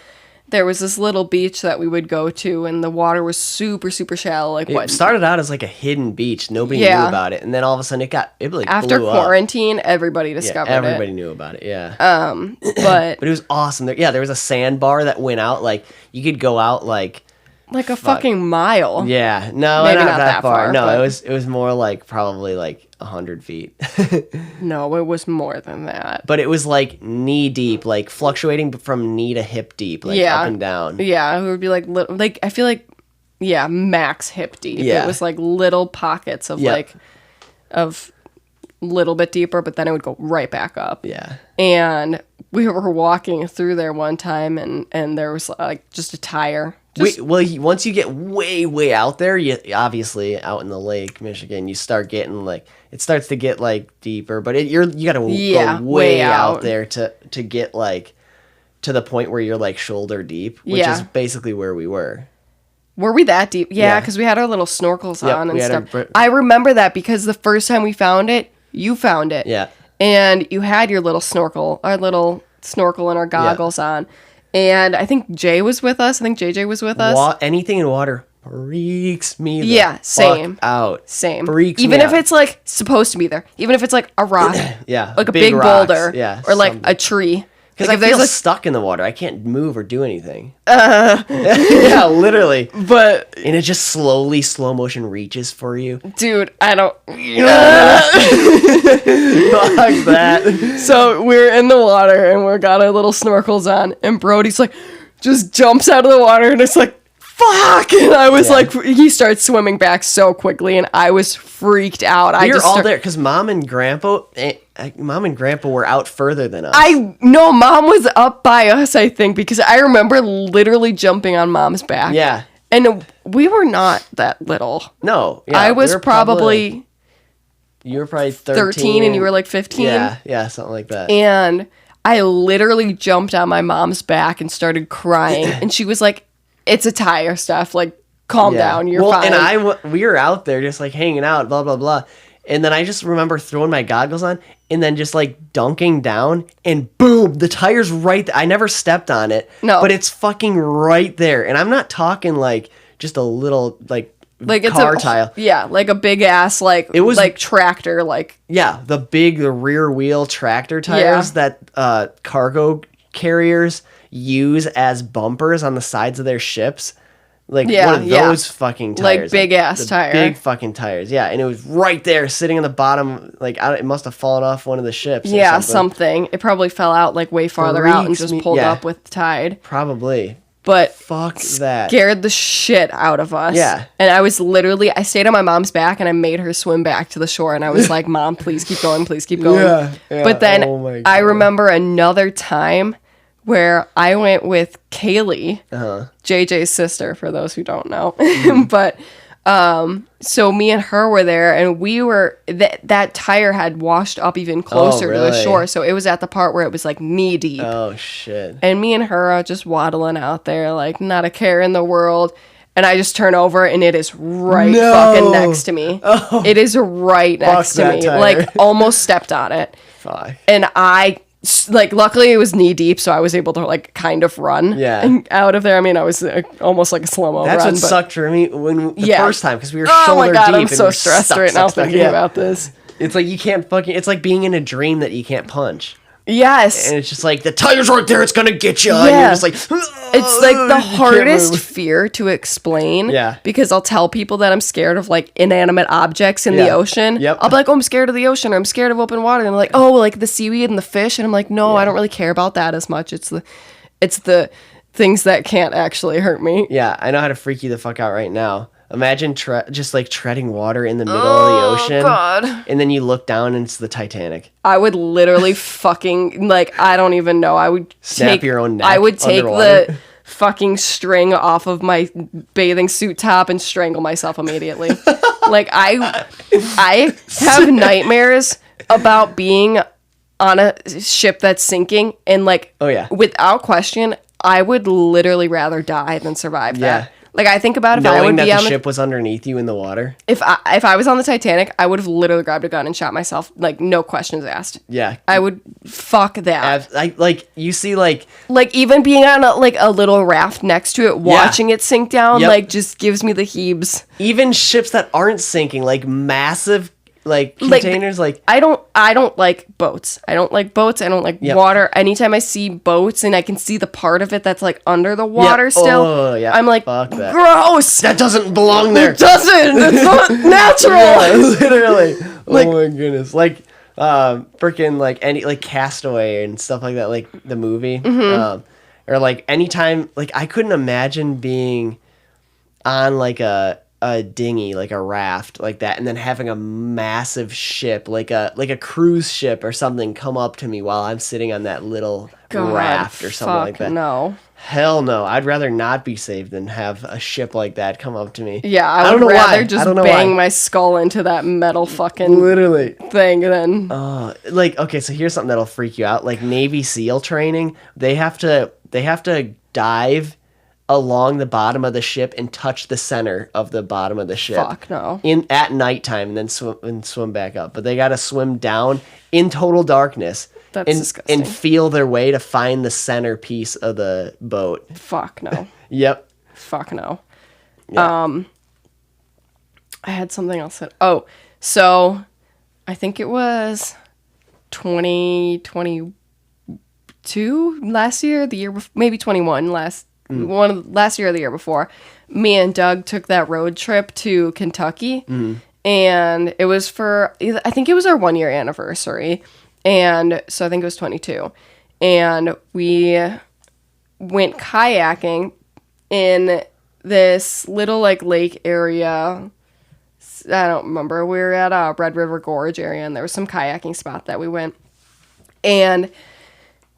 there was this little beach that we would go to, and the water was super, super shallow. Like It started out as like a hidden beach. Nobody knew about it, and then all of a sudden it like after blew quarantine, everybody discovered everybody it. knew about it. Yeah. But But it was awesome. There was a sandbar that went out. Like you could go out like a fucking mile. Yeah. No, Maybe not that far. No, but- it was more like probably like 100 feet. No, it was more than that. But it was like knee deep, like fluctuating from knee to hip deep, like up and down. Yeah, it would be like like I feel like max hip deep. Yeah. It was like little pockets of like of little bit deeper, but then it would go right back up. Yeah. And we were walking through there one time, and there was like just a tire. Once you get way out there, you obviously out in the lake, Michigan, you start getting like it starts to get like deeper, but you got to go way out there to get like to the point where you're like shoulder deep, which is basically where we were. Were we that deep? Yeah, because we had our little snorkels on and stuff. I remember that because the first time we found it, you found it. Yeah. And you had your little snorkel, and our goggles on. And I think Jay was with us. I think JJ was with us. Anything in water freaks me same. fuck out. Same. Freaks Even me if out. it's like supposed to be there. Even if it's like a rock. Yeah. Like a big rocks. boulder. Yeah. Or like a tree. Because Like, I if feel there's stuck in the water. I can't move or do anything. Yeah, literally. But And it just slowly, slow motion reaches for you. dude, I don't. Fuck that. So we're in the water and we got our little snorkels on, and Brody's like, just jumps out of the water and it's like, fuck! And I was like, he starts swimming back so quickly, and I was freaked out. We were all there because Mom and Grandpa were out further than us. No, Mom was up by us, I think, because I remember literally jumping on Mom's back. Yeah. And we were not that little. No. Yeah, I was probably you were probably 13 and you were like 15. Yeah, something like that. And I literally jumped on my mom's back and started crying. And she was like, it's a tire, Stef. Like, calm down. You're fine. And we were out there just like hanging out, blah, blah, blah. And then I just remember throwing my goggles on and then just like dunking down and boom, the tire's right there. I never stepped on it. No. But it's fucking right there. And I'm not talking like just a little like it's car tile. Yeah, like a big ass it was like tractor, like yeah, the rear wheel tractor tires that cargo carriers use as bumpers on the sides of their ships. Like one of those fucking tires. Like big ass tire. Big fucking tires. Yeah, and it was right there sitting on the bottom. Like it must have fallen off one of the ships. Yeah, something. It probably fell out like way farther out and just pulled up with the tide. Probably. But fuck that. Scared the shit out of us. Yeah. And I stayed on my mom's back and I made her swim back to the shore. And I was like, Mom, please keep going. Please keep going. Yeah. But then I remember another time where I went with Kaylee, JJ's sister, for those who don't know. But so me and her were there, and we were that tire had washed up even closer to the shore, so it was at the part where it was like knee deep. Oh shit. And me and her are just waddling out there like not a care in the world. And I just turn over and it is fucking next to me. Oh, it is right next to me. Tire. Like almost stepped on it. Fuck. And luckily it was knee deep, so I was able to like kind of run out of there. I mean, I was almost like a slow-mo run. That's what sucked for me the first time, because we were shoulder deep. Oh my God, I'm so stressed right now thinking about this. It's like you can't it's like being in a dream that you can't punch. Yes. And it's just like, the tire's right there, it's gonna get you. And you're just like, it's like the hardest fear to explain. Yeah. Because I'll tell people that I'm scared of like inanimate objects in the ocean. Yep. I'll be like, oh, I'm scared of the ocean, or I'm scared of open water. And they're like, oh, like the seaweed and the fish. And I'm like, no, I don't really care about that as much. It's the things that can't actually hurt me. Yeah, I know how to freak you the fuck out right now. Imagine just like treading water in the middle of the ocean. Oh, God. And then you look down and it's the Titanic. I would literally fucking, like, I don't even know. I would snap your own neck. I would take underwater. the fucking string off of my bathing suit top and strangle myself immediately. Like, I have nightmares about being on a ship that's sinking, and like, without question, I would literally rather die than survive that. Like, I think about if I would be on the ship was underneath you in the water. If I was on the Titanic, I would have literally grabbed a gun and shot myself. Like, no questions asked. Yeah. I would fuck that. You see, like even being on a little raft next to it, watching it sink down, like, just gives me the heebs. Even ships that aren't sinking, like massive containers, I don't like boats. I don't like boats. I don't like water. Anytime I see boats and I can see the part of it that's like under the water still, I'm like, fuck that. Gross. That doesn't belong there. It doesn't. It's not natural. Literally. Oh my goodness. Like freaking like any like Castaway and stuff like that, like the movie. Or like anytime, like I couldn't imagine being on like a dinghy, like a raft like that, and then having a massive ship like a cruise ship or something come up to me while I'm sitting on that little raft or something like that. No. Hell no. I'd rather not be saved than have a ship like that come up to me. Yeah, I would rather just bang my skull into that metal fucking literally thing than like, okay, so here's something that'll freak you out. Like Navy SEAL training, they have to dive along the bottom of the ship and touch the center of the bottom of the ship. Fuck no. At nighttime, and then swim back up. But they got to swim down in total darkness. That's disgusting. And feel their way to find the centerpiece of the boat. Fuck no. Yep. Fuck no. Yep. I had something else. So I think it was 2022 22 last year, maybe 21 last year or the year before. Me and Doug took that road trip to Kentucky, and it was I think it was our 1-year anniversary, and so I think it was 22, and we went kayaking in this little like lake area. I don't remember. We were at Red River Gorge area, and there was some kayaking spot that we went, and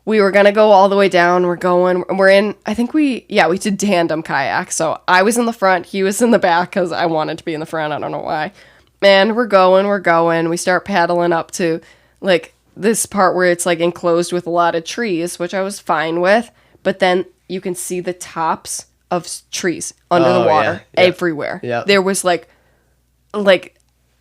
we were gonna go all the way down. I think we did tandem kayak. So I was in the front, he was in the back because I wanted to be in the front. I don't know why. And we're going. We start paddling up to like this part where it's like enclosed with a lot of trees, which I was fine with. But then you can see the tops of trees under the water everywhere. Yeah. There was like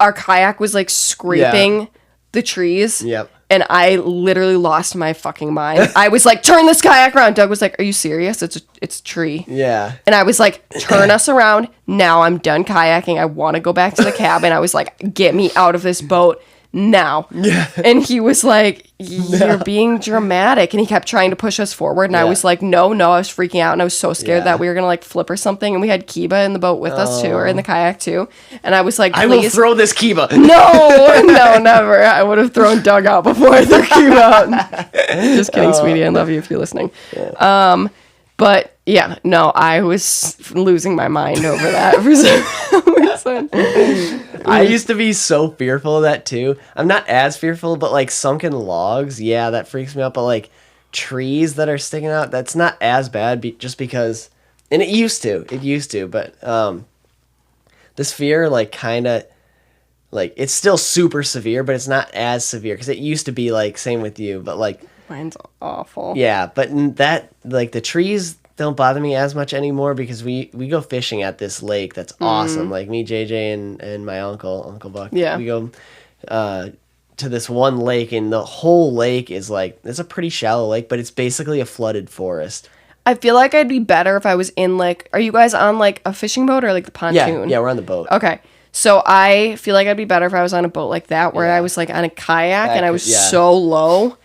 our kayak was like scraping the trees. Yep. And I literally lost my fucking mind. I was like, turn this kayak around. Doug was like, are you serious? It's a tree. Yeah. And I was like, turn us around. Now I'm done kayaking. I want to go back to the cabin. I was like, get me out of this boat now. Yeah. And he was like, you're being dramatic. And he kept trying to push us forward. And I was like, no, I was freaking out. And I was so scared that we were going to like flip or something. And we had Kiba in the boat with us too, or in the kayak too. And I was like, please. I will throw this Kiba. No, never. I would have thrown Doug out before I threw Kiba out. Just kidding, sweetie. I love you if you're listening. Yeah. But yeah, no, I was losing my mind over that for some reason. I used to be so fearful of that too. I'm not as fearful, but like sunken logs, that freaks me out. But like trees that are sticking out, that's not as bad just because, and it used to, but this fear like kind of, like it's still super severe, but it's not as severe because it used to be like, same with you, but like, mine's awful. Yeah, but that, like, the trees don't bother me as much anymore because we go fishing at this lake that's awesome. Like, me, JJ, and my Uncle Buck. Yeah. We go to this one lake, and the whole lake is, like, it's a pretty shallow lake, but it's basically a flooded forest. I feel like I'd be better if I was in, like, are you guys on, like, a fishing boat or, like, the pontoon? Yeah, we're on the boat. Okay. So I feel like I'd be better if I was on a boat like that, where I was, like, on a kayak, and I was so low.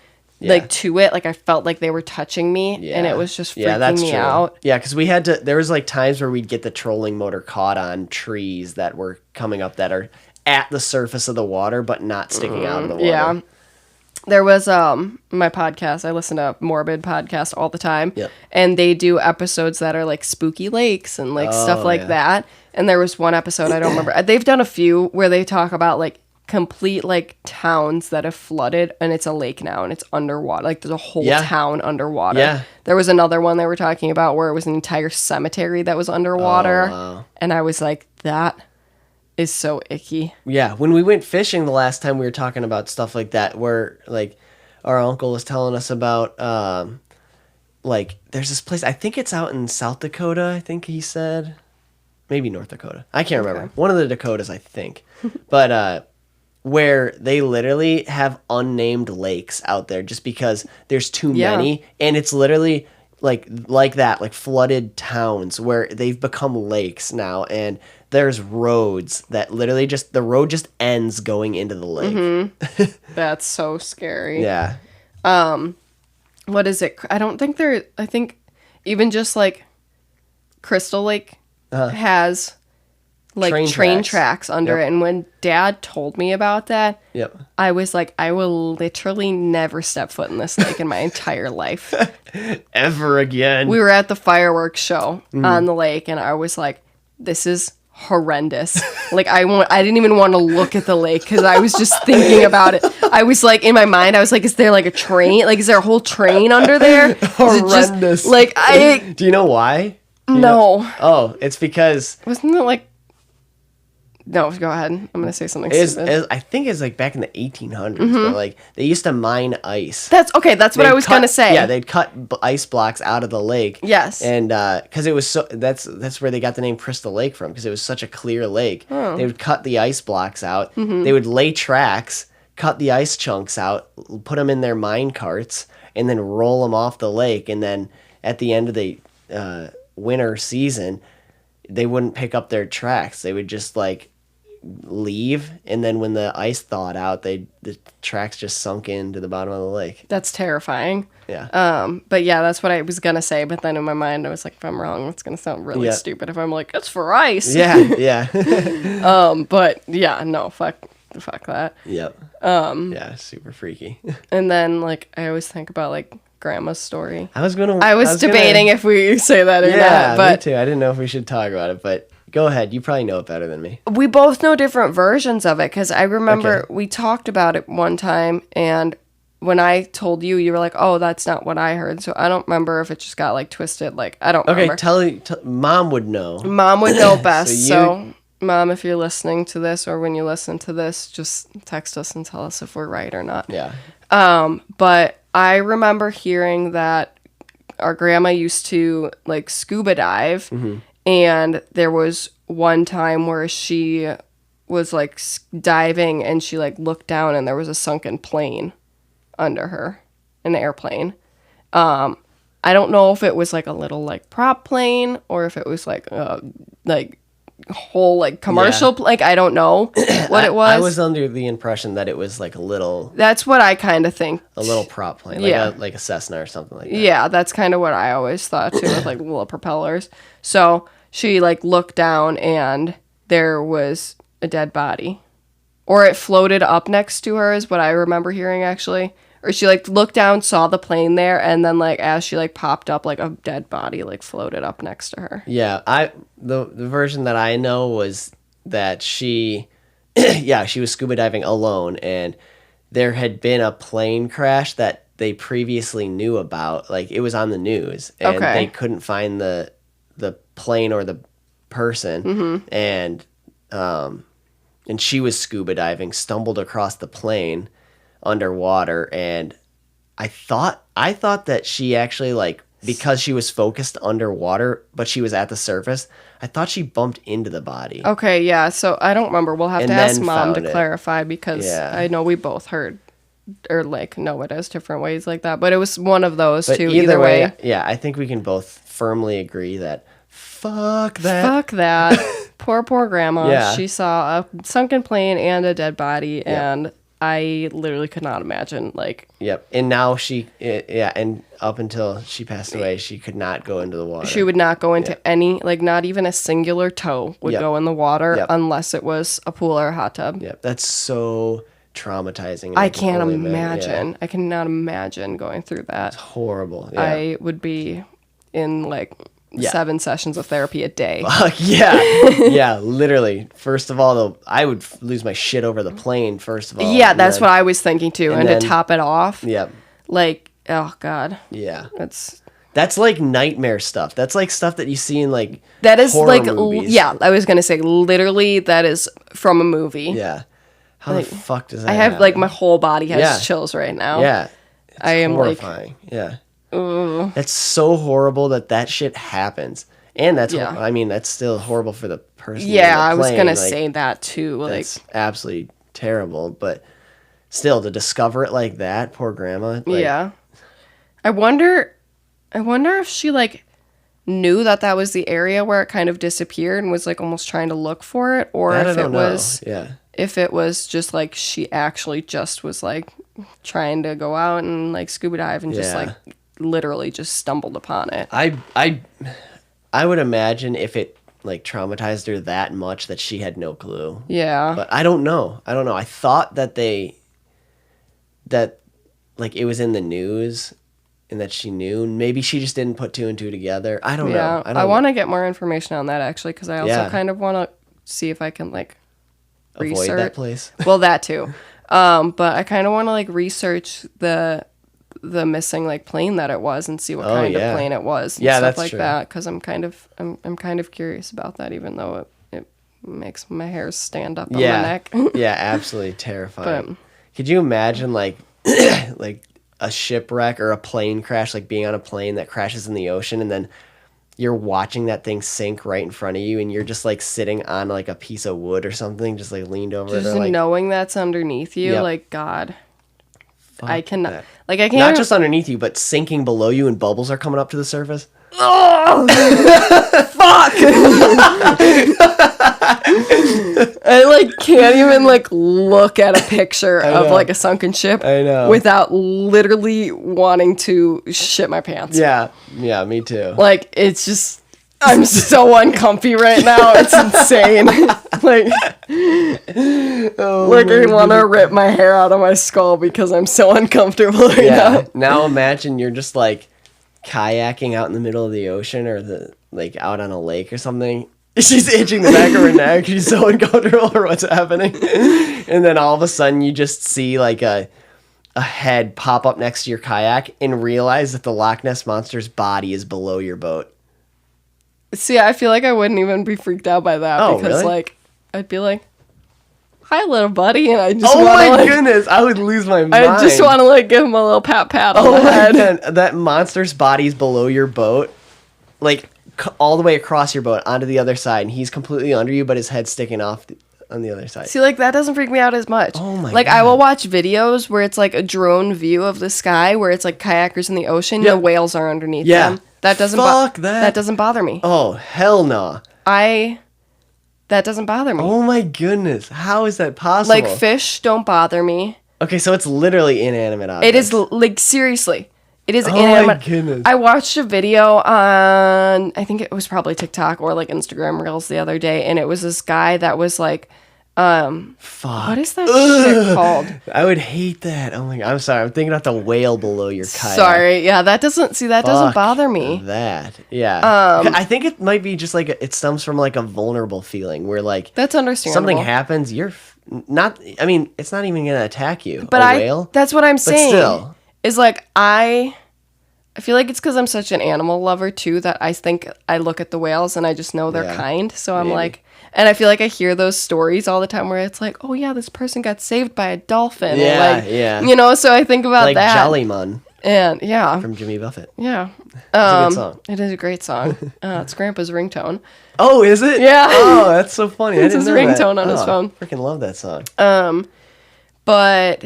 Like to it, like I felt like they were touching me, and it was just freaking me out. Yeah, because we had to. There was like times where we'd get the trolling motor caught on trees that were coming up that are at the surface of the water, but not sticking out of the water. Yeah, there was my podcast. I listen to Morbid podcast all the time, and they do episodes that are like spooky lakes and like stuff like that. And there was one episode I don't remember. They've done a few where they talk about like complete like towns that have flooded, and it's a lake now and it's underwater, like there's a whole town underwater. There was another one they were talking about where it was an entire cemetery that was underwater. And I was like, that is so icky. When we went fishing the last time, we were talking about stuff like that, where like our uncle was telling us about like there's this place, I think it's out in South Dakota, I think he said, maybe North Dakota, I can't remember, one of the Dakotas I think. But where they literally have unnamed lakes out there just because there's too many, and it's literally like that, like flooded towns where they've become lakes now, and there's roads that literally the road just ends going into the lake. That's so scary. Yeah. What is it? I think even just like Crystal Lake has like train tracks under it. And when Dad told me about that, I was like, I will literally never step foot in this lake in my entire life. Ever again. We were at the fireworks show on the lake, and I was like, this is horrendous. Like, I didn't even want to look at the lake because I was just thinking about it. I was like, in my mind, I was like, is there like a train? Like, is there a whole train under there? Horrendous. Like, do you know why? No. Oh, it's because... Wasn't it like... No, go ahead. I'm going to say something stupid. I think it's like back in the 1800s, but like they used to mine ice. That's what I was going to say. Yeah, they'd cut ice blocks out of the lake. Yes. And because it was so, that's where they got the name Crystal Lake from, because it was such a clear lake. Oh. They would cut the ice blocks out. They would lay tracks, cut the ice chunks out, put them in their mine carts, and then roll them off the lake. And then at the end of the winter season, they wouldn't pick up their tracks. They would just like leave, and then when the ice thawed out, the tracks just sunk into the bottom of the lake. That's terrifying. Yeah. But yeah, that's what I was gonna say. But then in my mind, I was like, if I'm wrong, it's gonna sound really Yeah. stupid. If I'm like, it's for ice. Yeah, yeah. But yeah, no, fuck that. Yep. Yeah, super freaky. And then like I always think about like grandma's story. I was debating if we say that or not, but me too. I didn't know if we should talk about it, but go ahead. You probably know it better than me. we both know different versions of it because I remember we talked about it one time, and when I told you, you were like, "Oh, that's not what I heard." So I don't remember if it just got like twisted. Like I don't remember. Tell Mom would know. Mom would know best. So So, Mom, if you're listening to this or when you listen to this, just text us and tell us if we're right or not. Yeah. But I remember hearing that our grandma used to like scuba dive, and there was one time where she was like diving and she like looked down and there was a sunken plane under her, an airplane. I don't know if it was like a little like prop plane or if it was like whole like commercial like I don't know what it was. I was under the impression that it was like a little That's what I kind of think. a little prop plane, like a Cessna or something like that. Yeah, that's kind of what I always thought too, with like little propellers. So she like looked down and there was a dead body, or it floated up next to her is what I remember hearing actually. Or she like looked down, saw the plane there, and then like as she like popped up, like a dead body like floated up next to her. Yeah, the version that I know was that she she was scuba diving alone, and there had been a plane crash that they previously knew about. Like it was on the news, and they couldn't find the plane or the person, and she was scuba diving, stumbled across the plane underwater, and I thought that she actually like, because she was focused underwater but she was at the surface, I thought she bumped into the body. Okay, yeah, so I don't remember. We'll have And to ask then Mom to found it. clarify because Yeah. I know we both heard or like know it as different ways like that, but it was one of those But two either way, yeah, I think we can both firmly agree that fuck that. Fuck that. Poor grandma. Yeah. She saw a sunken plane and a dead body, and I literally could not imagine, like... Yep. And now and up until she passed away, she could not go into the water. She would not go into any, like, not even a singular toe would go in the water unless it was a pool or a hot tub. Yep. That's so traumatizing. I can't imagine. Yeah. I cannot imagine going through that. It's horrible. Yeah. I would be in, like... 7 sessions of therapy a day. Yeah, literally. First of all, though, I would lose my shit over the plane, first of all. Yeah, that's what I was thinking, too. And then, to top it off, like, oh, God. Yeah. That's like nightmare stuff. That's like stuff that you see in, like, that is horror like, movies. Yeah, I was going to say, literally, that is from a movie. Yeah. How the fuck does that I have, happen? like, my whole body has chills right now. Yeah. I am horrifying. Yeah. That's so horrible that shit happens, and that's I mean that's still horrible for the person. Yeah, I was gonna say that too. Like, that's absolutely terrible, but still to discover it like that, poor grandma. Like, yeah, I wonder if she like knew that was the area where it kind of disappeared and was like almost trying to look for it, or if it was if it was just like she actually just was like trying to go out and like scuba dive and just like literally just stumbled upon it. I would imagine if it like traumatized her that much that she had no clue. Yeah. But I don't know. I thought that like it was in the news and that she knew. Maybe she just didn't put two and two together. I don't know. I want to get more information on that actually, because I also kind of want to see if I can like research avoid that place. Well, that too. But I kind of want to like research the missing like plane that it was and see what kind of plane it was and stuff like that, because I'm kind of curious about that, even though it makes my hairs stand up on my neck. Yeah, absolutely terrifying. Could you imagine like like a shipwreck or a plane crash, like being on a plane that crashes in the ocean and then you're watching that thing sink right in front of you and you're just like sitting on like a piece of wood or something, just like leaned over just it, or, like, knowing that's underneath you, like, God. I cannot. That. Like, I can't. Not just underneath you, but sinking below you, and bubbles are coming up to the surface. Oh, fuck! I like can't even like look at a picture of know. like a sunken ship I know. without literally wanting to shit my pants. Yeah, me too. Like it's just I'm so uncomfy right now. It's insane. like I want to rip my hair out of my skull because I'm so uncomfortable right now. Now imagine you're just like kayaking out in the middle of the ocean or out on a lake or something. She's itching the back of her neck. She's so uncomfortable for what's happening. And then all of a sudden you just see like a head pop up next to your kayak and realize that the Loch Ness Monster's body is below your boat. See, I feel like I wouldn't even be freaked out by that because really? like I'd be like, "Hi, little buddy," and I just Oh my like, goodness, I would lose my mind. I just want to like give him a little pat on the head. God. That monster's body's below your boat, like all the way across your boat onto the other side, and he's completely under you, but his head's sticking off on the other side. See, like that doesn't freak me out as much. Oh my Like God. I will watch videos where it's like a drone view of the sky, where it's like kayakers in the ocean, and the whales are underneath them. That doesn't that doesn't bother me. Oh hell no! That doesn't bother me. Oh my goodness, how is that possible? Like fish don't bother me. Okay, so it's literally inanimate objects. It is like seriously. It is Oh inanimate. my goodness. I watched a video on I think it was probably TikTok or like Instagram Reels the other day, and it was this guy that was like Fuck. what is that shit called? I would hate that. Oh my God, I'm sorry. I'm thinking about the whale below your kayak. Sorry, yeah, that doesn't bother me. That, yeah. I think it might be just like it stems from like a vulnerable feeling where like That's understandable. something happens, you're not. I mean, it's not even gonna attack you. But whale. That's what I'm saying. Still, is like I feel like it's because I'm such an animal lover too that I think I look at the whales and I just know they're kind. So I'm like, and I feel like I hear those stories all the time where it's like, oh yeah, this person got saved by a dolphin. Yeah, like, yeah. You know, so I think about like that. Jollymun And yeah. from Jimmy Buffett. Yeah. It's a good song. It is a great song. It's Grandpa's ringtone. Oh, is it? Yeah. Oh, that's so funny. It's I his didn't know ringtone that. on his phone. Freaking love that song. But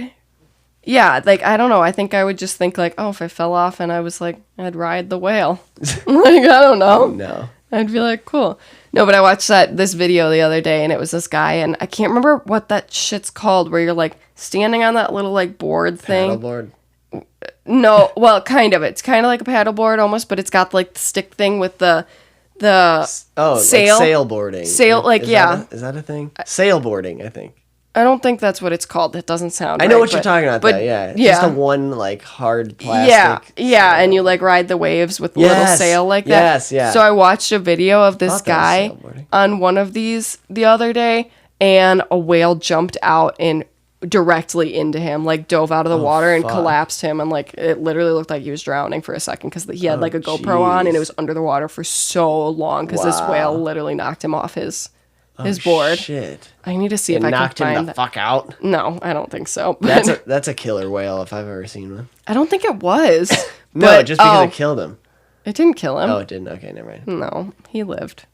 yeah, like I don't know. I think I would just think like, oh, if I fell off and I was like, I'd ride the whale. Like I don't know. No. I'd be like, cool. No, but I watched this video the other day, and it was this guy, and I can't remember what that shit's called, where you're like standing on that little like board thing. Paddleboard. No, well, kind of. It's kind of like a paddleboard almost, but it's got like the stick thing with the sail. Like sailboarding. Is that a thing? Sailboarding, I think. I don't think that's what it's called. That doesn't sound. I know right, what you're talking about. Though, yeah. It's just a one like hard plastic. Yeah, and you like ride the waves with the little sail like that. Yes, yeah. So I watched a video of this guy on one of these the other day, and a whale jumped out and directly into him, like dove out of the water and collapsed him, and like it literally looked like he was drowning for a second because he had like a GoPro on and it was under the water for so long because this whale literally knocked him off his board. Shit. I need to see if I can knocked him find the fuck out. No, I don't think so. But That's a killer whale if I've ever seen one. I don't think it was. No, just because it killed him. It didn't kill him. Oh, it didn't. Okay, never mind. No, he lived.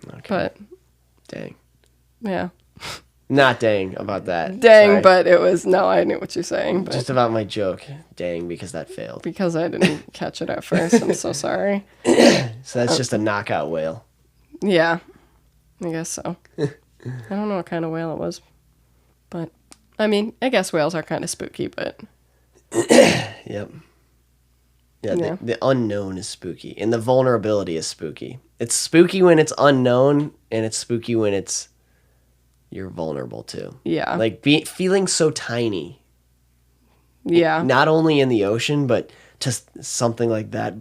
Okay. But dang. Yeah. Not dang about that. Dang, Sorry. but it was I knew what you're saying. But just about my joke. Dang, because that failed. Because I didn't catch it at first. I'm so sorry. So that's just a knockout whale. Yeah. I guess so. I don't know what kind of whale it was. But, I mean, I guess whales are kind of spooky, but... Yep. Yeah. The unknown is spooky, and the vulnerability is spooky. It's spooky when it's unknown, and it's spooky when you're vulnerable too. Yeah. Like feeling so tiny. Yeah. Not only in the ocean, but just something like that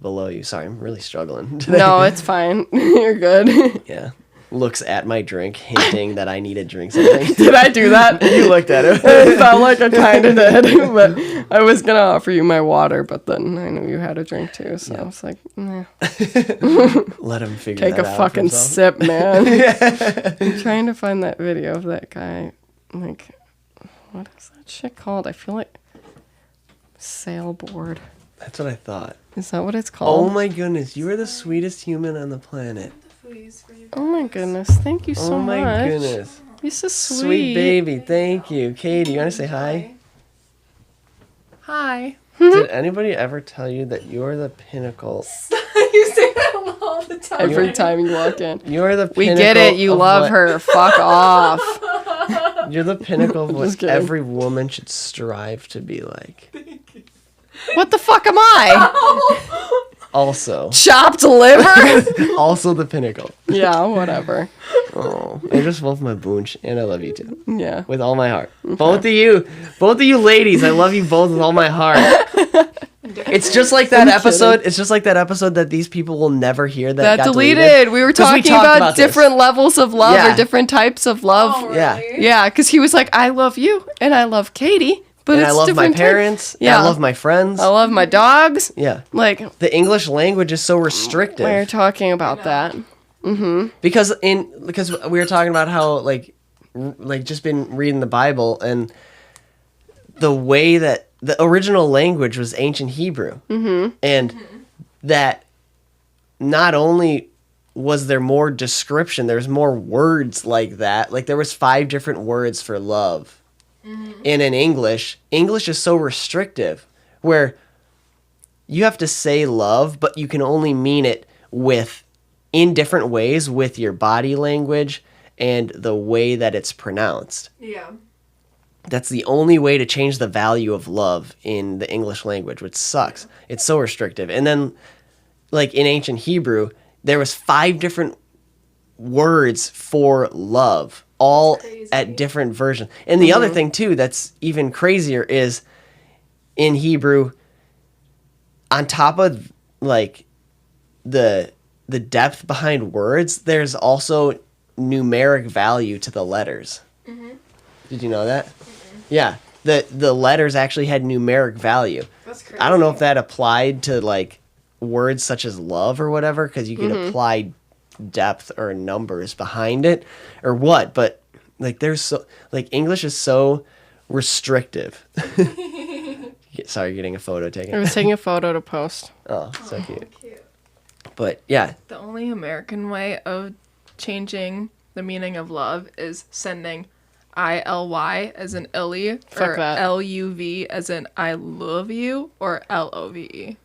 below you. Sorry, I'm really struggling today. No, it's fine. You're good. Yeah. Looks at my drink, hinting that I need to drink something. Did I do that? You looked at it. It felt like I kind of did, but I was going to offer you my water, but then I knew you had a drink too, so I was like, nah. Let him figure Take that a out fucking for himself. sip, man. I'm trying to find that video of that guy. Like, what is that shit called? I feel like sailboard. That's what I thought. Is that what it's called? Oh my goodness, you are the sweetest human on the planet. Oh my goodness, thank you so much. Oh my goodness. You're so sweet. Sweet baby, thank you. Katie, you want to say hi? Hi. Did anybody ever tell you that you're the pinnacle? You say that a all the time. Every time you walk in. You're the We pinnacle get it. You of love what- her. Fuck off. You're the pinnacle of Just what kidding. every woman should strive to be like. What the fuck am I? Also. Chopped liver? Also the pinnacle. Yeah, whatever. Oh, I just love my boonch, and I love you too. Yeah. With all my heart. Both of you ladies, I love you both with all my heart. It's just like that episode. It's just like that episode that these people will never hear that got deleted. We were 'Cause we talking talked about this. different levels of love Yeah. or different types of love. Oh, Yeah. really? Yeah, because he was like, I love you and I love Katie, but And it's I love my different types. parents. Yeah. And I love my friends. I love my dogs. Yeah. Like, The English language is so restrictive. we're talking about that. Because we were talking about how like just been reading the Bible, and the way that the original language was ancient Hebrew, and that not only was there more description, there's more words like that. Like there was 5 different words for love, and in English is so restrictive, where you have to say love, but you can only mean it in different ways with your body language and the way that it's pronounced. Yeah. That's the only way to change the value of love in the English language, which sucks. It's so restrictive. And then, like in ancient Hebrew, there was 5 different words for love, all Crazy. at different versions. And the other thing too that's even crazier is in Hebrew, on top of like the depth behind words, there's also numeric value to the letters. Did you know that? Yeah, the letters actually had numeric value. That's crazy. I don't know if that applied to like words such as love or whatever, because you could apply depth or numbers behind it or what, but like there's so like English is so restrictive. Sorry, getting a photo I taken. was taking a photo to post. Oh, so cute. Cute. But yeah, The only American way of changing the meaning of love is sending ILY as in illy, Fuck or that. LUV as in I love you, or LOVE.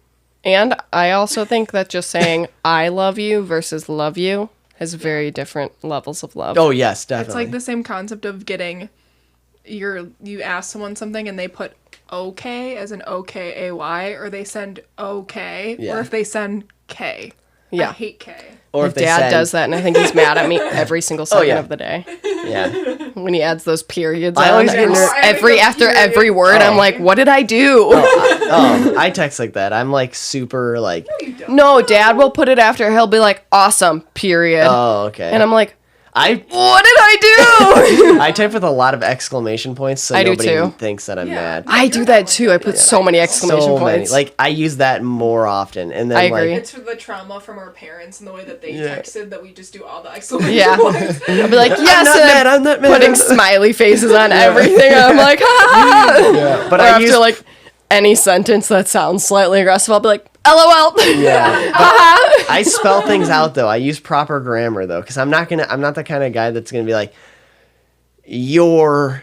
And I also think that just saying I love you versus love you has very different levels of love. oh yes, It's definitely. like the same concept of getting you ask someone something and they put okay as in OKAY, or they send okay, Yeah. or if they send K. Yeah. I hate K. Or My if they dad send- does that, and I think he's mad at me every single second yeah. of the day Yeah. when he adds those periods. I on always and get ner- every after every word. I'm like, what did I do? Oh, I text like that. I'm like super like. No, Dad will put it after. He'll be like, awesome, period. Oh, okay. And I'm like, I what did I do? I type with a lot of exclamation points so I do nobody too. thinks that I'm mad. I do that too. I put so many exclamation So many. points. Like I use that more often, and then I agree. like It's for the trauma from our parents and the way that they Yeah. texted that we just do all the exclamation Yeah. points. I'll be like, yes, I'm not and mad. I'm not mad. putting smiley faces on everything. I'm like, ha ha ha. Yeah, but Or I after use like any sentence that sounds slightly aggressive, I'll be like, LOL. yeah. I spell things out though. I use proper grammar though, because I'm not the kind of guy that's gonna be like your,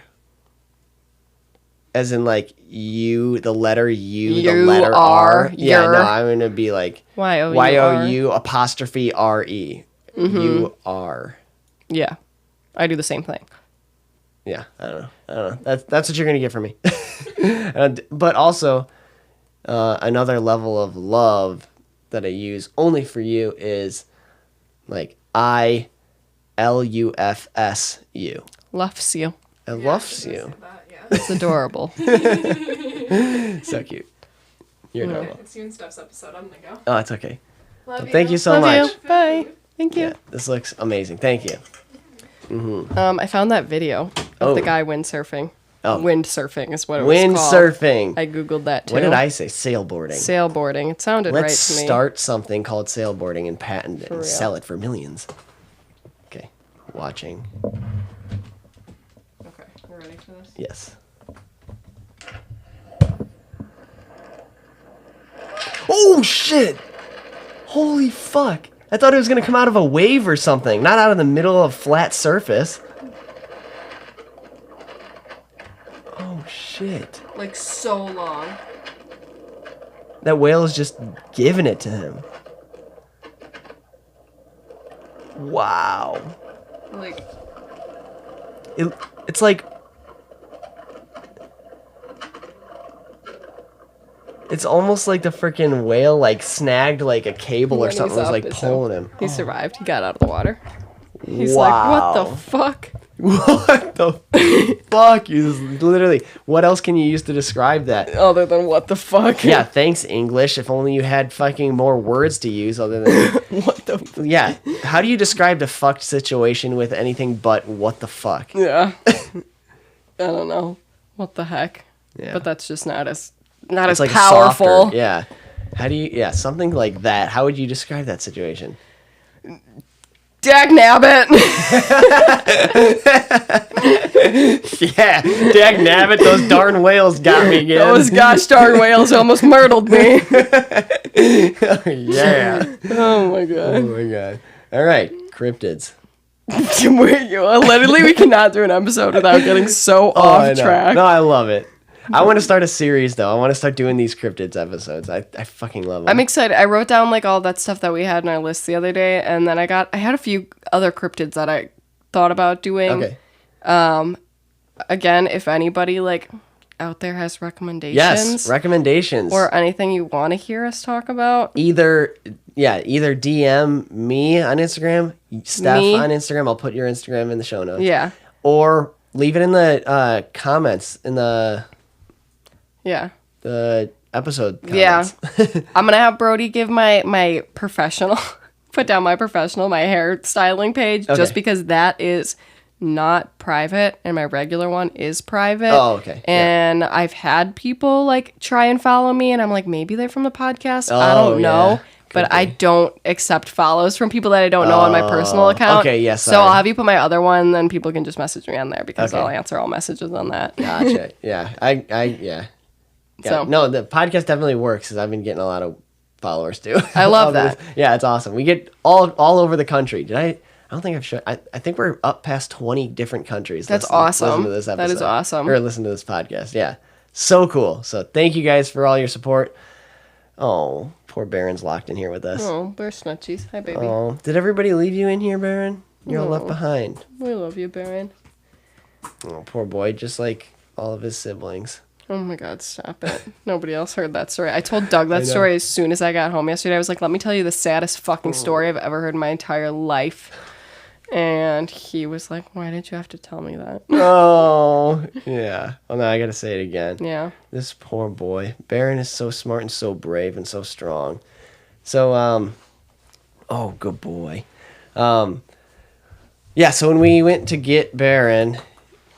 as in like you, the letter U, the You letter are, R. Yeah, your. no, I'm gonna be like Y-O-U-R. YOU apostrophe RE. You are. Yeah, I do the same thing. Yeah, I don't know. That's what you're gonna get from me. But also, another level of love that I use only for you is like ILUFSU. Loves you. I loves you. It's adorable. So cute. You're adorable. It's you and Stef's episode. I'm gonna go. Oh, it's okay. Love Well, thank you so Love much. you. Bye. Thank you. Yeah, this looks amazing. Thank you. I found that video of the Oh. guy windsurfing. Oh. Windsurfing is what it was called. Windsurfing. I googled that too. What did I say? Sailboarding. Sailboarding. It sounded Let's right to me. start something called sailboarding and patent it and real. sell it for millions. Okay, watching. Okay, you ready for this? Yes. Oh shit! Holy fuck! I thought it was gonna come out of a wave or something, not out of the middle of a flat surface. Oh shit! Like so long. That whale is just giving it to him. Wow. Like, It's like... It's almost like the freaking whale like snagged like a cable or when something, he's was up, like it's pulling him. He survived. He got out of the water. He's Wow. like, what the fuck? What the fuck? You just literally, what else can you use to describe that? Other than what the fuck? Yeah, thanks English. If only you had fucking more words to use other than What the fuck? yeah. How do you describe the fucked situation with anything but what the fuck? Yeah. I don't know. What the heck? Yeah. But that's just not as It's like powerful. softer, yeah. How do you something like that. How would you describe that situation? Dag nabbit. Yeah, dag nabbit, those darn whales got me again. Those gosh darn whales almost murdered me. Yeah. Oh my god. Oh my god. All right, cryptids. Literally, we cannot do an episode without getting so I off know. track. No, I love it. I want to start a series though. I want to start doing these cryptids episodes. I fucking love them. I'm excited. I wrote down like all that stuff that we had in our list the other day, and then I had a few other cryptids that I thought about doing. Okay. Again, if anybody like out there has recommendations, Yes, recommendations. or anything you want to hear us talk about, either DM me on Instagram, Stef Me? on Instagram. I'll put your Instagram in the show notes. yeah, Or leave it in the comments in the episode comments. yeah. I'm gonna have Brody give my professional, put down my professional, my hair styling page, Okay. just because that is not private and my regular one is private. Oh, okay. Yeah. And I've had people like try and follow me, and I'm like, maybe they're from the podcast. I Oh, don't know. yeah. But Could I be. don't accept follows from people that I don't know on my personal account. okay, yes, So sorry. I'll have you put my other one, then people can just message me on there because Okay. I'll answer all messages on that. Gotcha. Yeah. Yeah. So- No, the podcast definitely works because I've been getting a lot of followers too. I love All that. this- Yeah, it's awesome. We get all over the country. I don't think I've shown. I think we're up past 20 different countries. That's Listen awesome. to this episode. That is awesome. Or listen to this podcast. Yeah, so cool. So thank you guys for all your support. Oh, poor Baron's locked in here with us. Oh, we're snutchies. Hi, baby. Oh, did everybody leave you in here, Baron? You're all left No. behind. We love you, Baron. Oh, poor boy, just like all of his siblings. Oh my god, stop it. Nobody else heard that story. I told Doug I that know. story as soon as I got home yesterday. I was like, let me tell you the saddest fucking story I've ever heard in my entire life. And he was like, why did you have to tell me that? Oh, yeah. Well, now I gotta say it again. Yeah. This poor boy. Baron is so smart and so brave and so strong. So, oh, good boy. Yeah, so when we went to get Baron,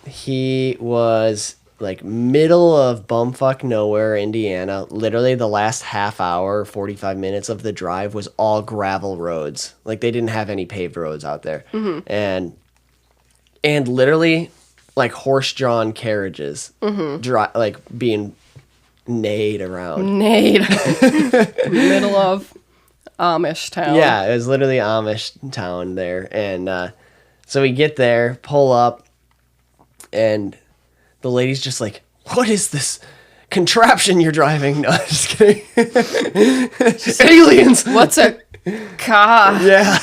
he was like middle of bumfuck nowhere, Indiana. Literally the last half hour, 45 minutes of the drive was all gravel roads. Like they didn't have any paved roads out there. Mm-hmm. And literally like horse-drawn carriages like being neighed around. Nade. Middle of Amish town. Yeah, it was literally Amish town there. And so we get there, pull up, and the lady's just like, what is this contraption you're driving? No, just kidding. Aliens! What's a car? Yeah.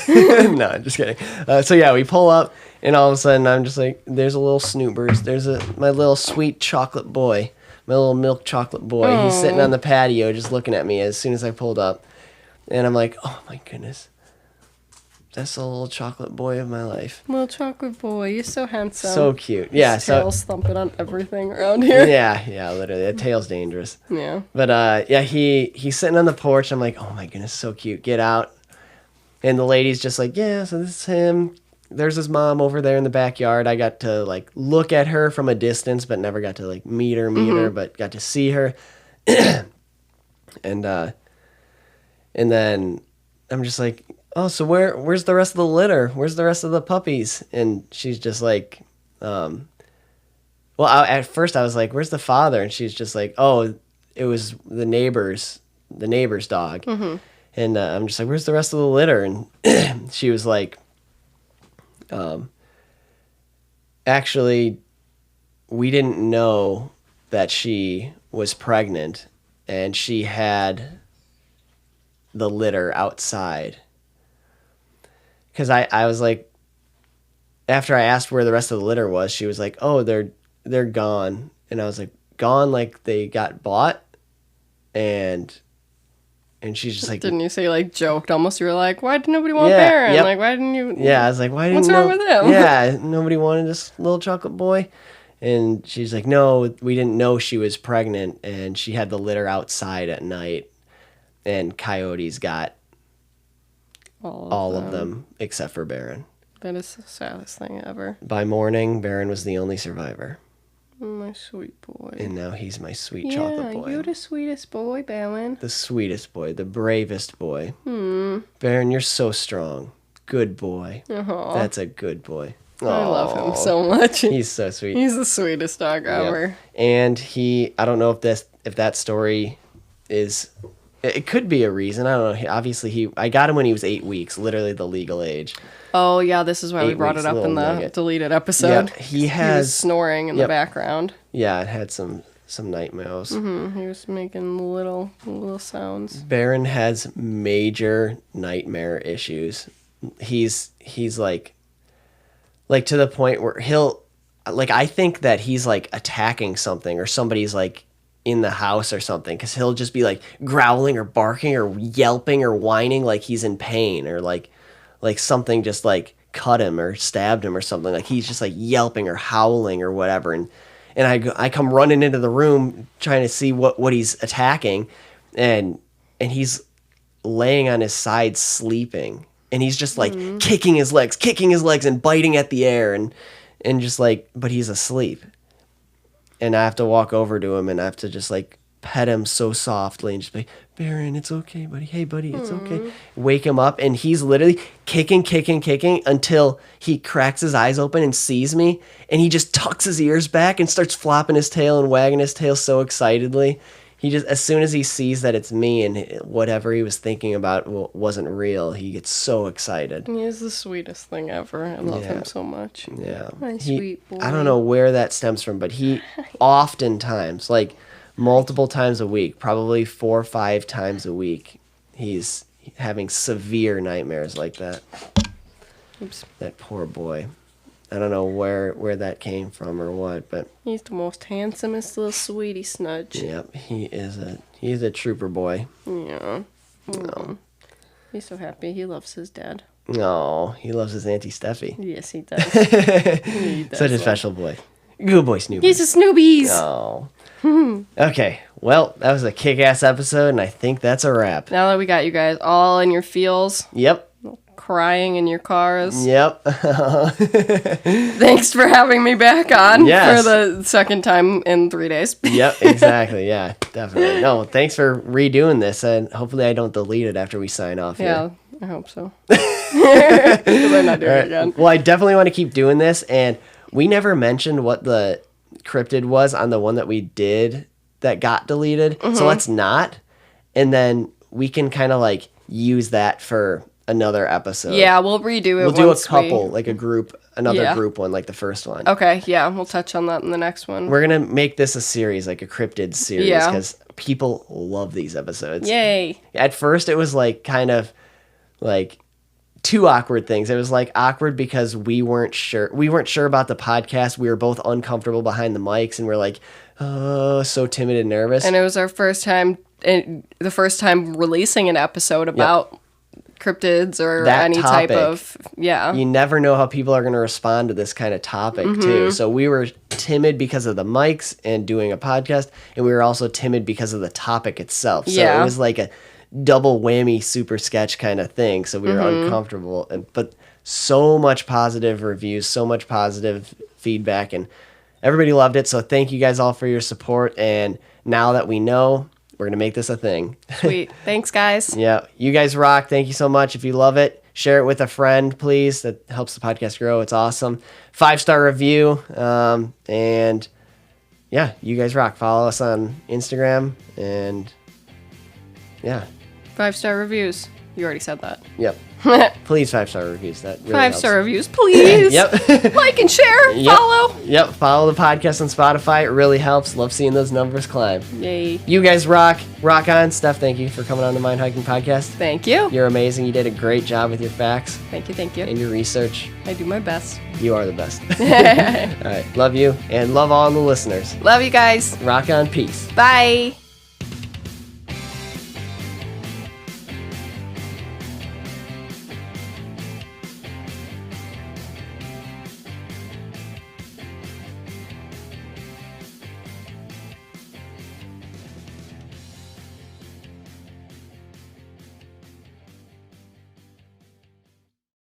No, just kidding. So yeah, we pull up, and all of a sudden I'm just like, there's a little snoopers. There's my little sweet chocolate boy. My little milk chocolate boy. He's sitting on the patio just looking at me as soon as I pulled up. And I'm like, oh my goodness. That's the little chocolate boy of my life. Little chocolate boy, you're so handsome. So cute. Yeah, His so tail's thumping on everything around here. yeah, literally. That tail's dangerous. Yeah. But yeah, he's sitting on the porch. I'm like, oh my goodness, so cute. Get out. And the lady's just like, yeah, so this is him. There's his mom over there in the backyard. I got to like look at her from a distance, but never got to like meet her, but got to see her. And then I'm just like, oh, so where's the rest of the litter? Where's the rest of the puppies? And she's just like, well, at first I was like, where's the father? And she's just like, oh, it was the neighbor's dog. Mm-hmm. And I'm just like, where's the rest of the litter? And she was like, actually, we didn't know that she was pregnant, and she had the litter outside. because I was like, after I asked where the rest of the litter was, she was like, oh, they're gone. And I was like, gone like they got bought? And she's just like, Didn't you say, like, joked almost? You were like, why did nobody want Yeah, Baron? yep. Like, why didn't you? yeah, I was like, why didn't What's wrong with him? Yeah, nobody wanted this little chocolate boy. And she's like, no, we didn't know she was pregnant, and she had the litter outside at night, and coyotes got all of them except for Baron. That is the saddest thing ever. By morning, Baron was the only survivor. My sweet boy. And now he's my sweet chocolate boy. You're the sweetest boy, Baron. The sweetest boy, the bravest boy. Baron, you're so strong. Good boy. That's a good boy. I love him so much. He's so sweet. He's the sweetest dog ever. Yep. And I don't know if that story is, it could be a reason. I don't know. Obviously, I got him when he was 8 weeks, literally the legal age. Oh, yeah, this is why we 8 brought weeks, it up in the nugget. deleted episode. Yep. He was snoring in the background. Yeah, it had some nightmares. He was making little sounds. Baron has major nightmare issues. He's like to the point where I think that he's like attacking something, or somebody's like in the house or something, because he'll just be like growling or barking or yelping or whining like he's in pain, or like something just like cut him or stabbed him or something. Like he's just like yelping or howling or whatever. And I come running into the room trying to see what he's attacking, and he's laying on his side sleeping, and he's just like kicking his legs and biting at the air, and just like, but he's asleep. And I have to walk over to him, and I have to just like pet him so softly and just be like, Baron, it's okay, buddy. Hey, buddy, it's okay. Wake him up, and he's literally kicking until he cracks his eyes open and sees me, and he just tucks his ears back and starts flopping his tail and wagging his tail so excitedly. He just, as soon as he sees that it's me and whatever he was thinking about wasn't real, he gets so excited. He is the sweetest thing ever. I love him so much. Yeah. My sweet boy. I don't know where that stems from, but he oftentimes, like multiple times a week, probably 4 or 5 times a week, he's having severe nightmares like that. Oops. That poor boy. I don't know where that came from or what, but he's the most handsomest little sweetie snudge. Yep, he's a trooper boy. Yeah. No. He's so happy. He loves his dad. No, he loves his Auntie Stefie. Yes, he does. He does. Such a special boy. Good boy, Snoopy. He's a Snoobies. Oh. Okay, well, that was a kick-ass episode, and I think that's a wrap. Now that we got you guys all in your feels. Yep. Crying in your cars. Yep. Thanks for having me back on for the second time in 3 days. Yep, exactly. Yeah, definitely. No, thanks for redoing this, and hopefully I don't delete it after we sign off here. Yeah, I hope so. Because I'm not doing it again. Well, I definitely want to keep doing this, and we never mentioned what the cryptid was on the one that we did that got deleted, so let's not, and then we can kind of like use that for another episode. Yeah, we'll redo it. We'll do a couple, like a group, another group one, like the first one. Okay, yeah, we'll touch on that in the next one. We're going to make this a series, like a cryptid series, because people love these episodes. Yay. At first, it was like kind of like 2 awkward things. It was like awkward because we weren't sure about the podcast. We were both uncomfortable behind the mics, and we're like, oh, so timid and nervous. And it was our first time releasing an episode about cryptids or that any topic, type of you never know how people are going to respond to this kind of topic too. So we were timid because of the mics and doing a podcast, and we were also timid because of the topic itself. So it was like a double whammy super sketch kind of thing. So we were uncomfortable, but so much positive reviews, so much positive feedback, and everybody loved it. So thank you guys all for your support, and now that we know, we're going to make this a thing. Sweet. Thanks, guys. Yeah. You guys rock. Thank you so much. If you love it, share it with a friend, please. That helps the podcast grow. It's awesome. 5-star review. And yeah, you guys rock. Follow us on Instagram. And yeah. 5-star reviews. You already said that. Yep. Please 5-star reviews. That really 5-star reviews, please. Yep. Like and share. Yep. Follow. Yep. Follow the podcast on Spotify. It really helps. Love seeing those numbers climb. Yay. You guys rock. Rock on. Steph, thank you for coming on the Mind Hiking Podcast. Thank you. You're amazing. You did a great job with your facts Thank you. and your research. I do my best. You are the best. All right. Love you and love all the listeners. Love you guys. Rock on. Peace. Bye.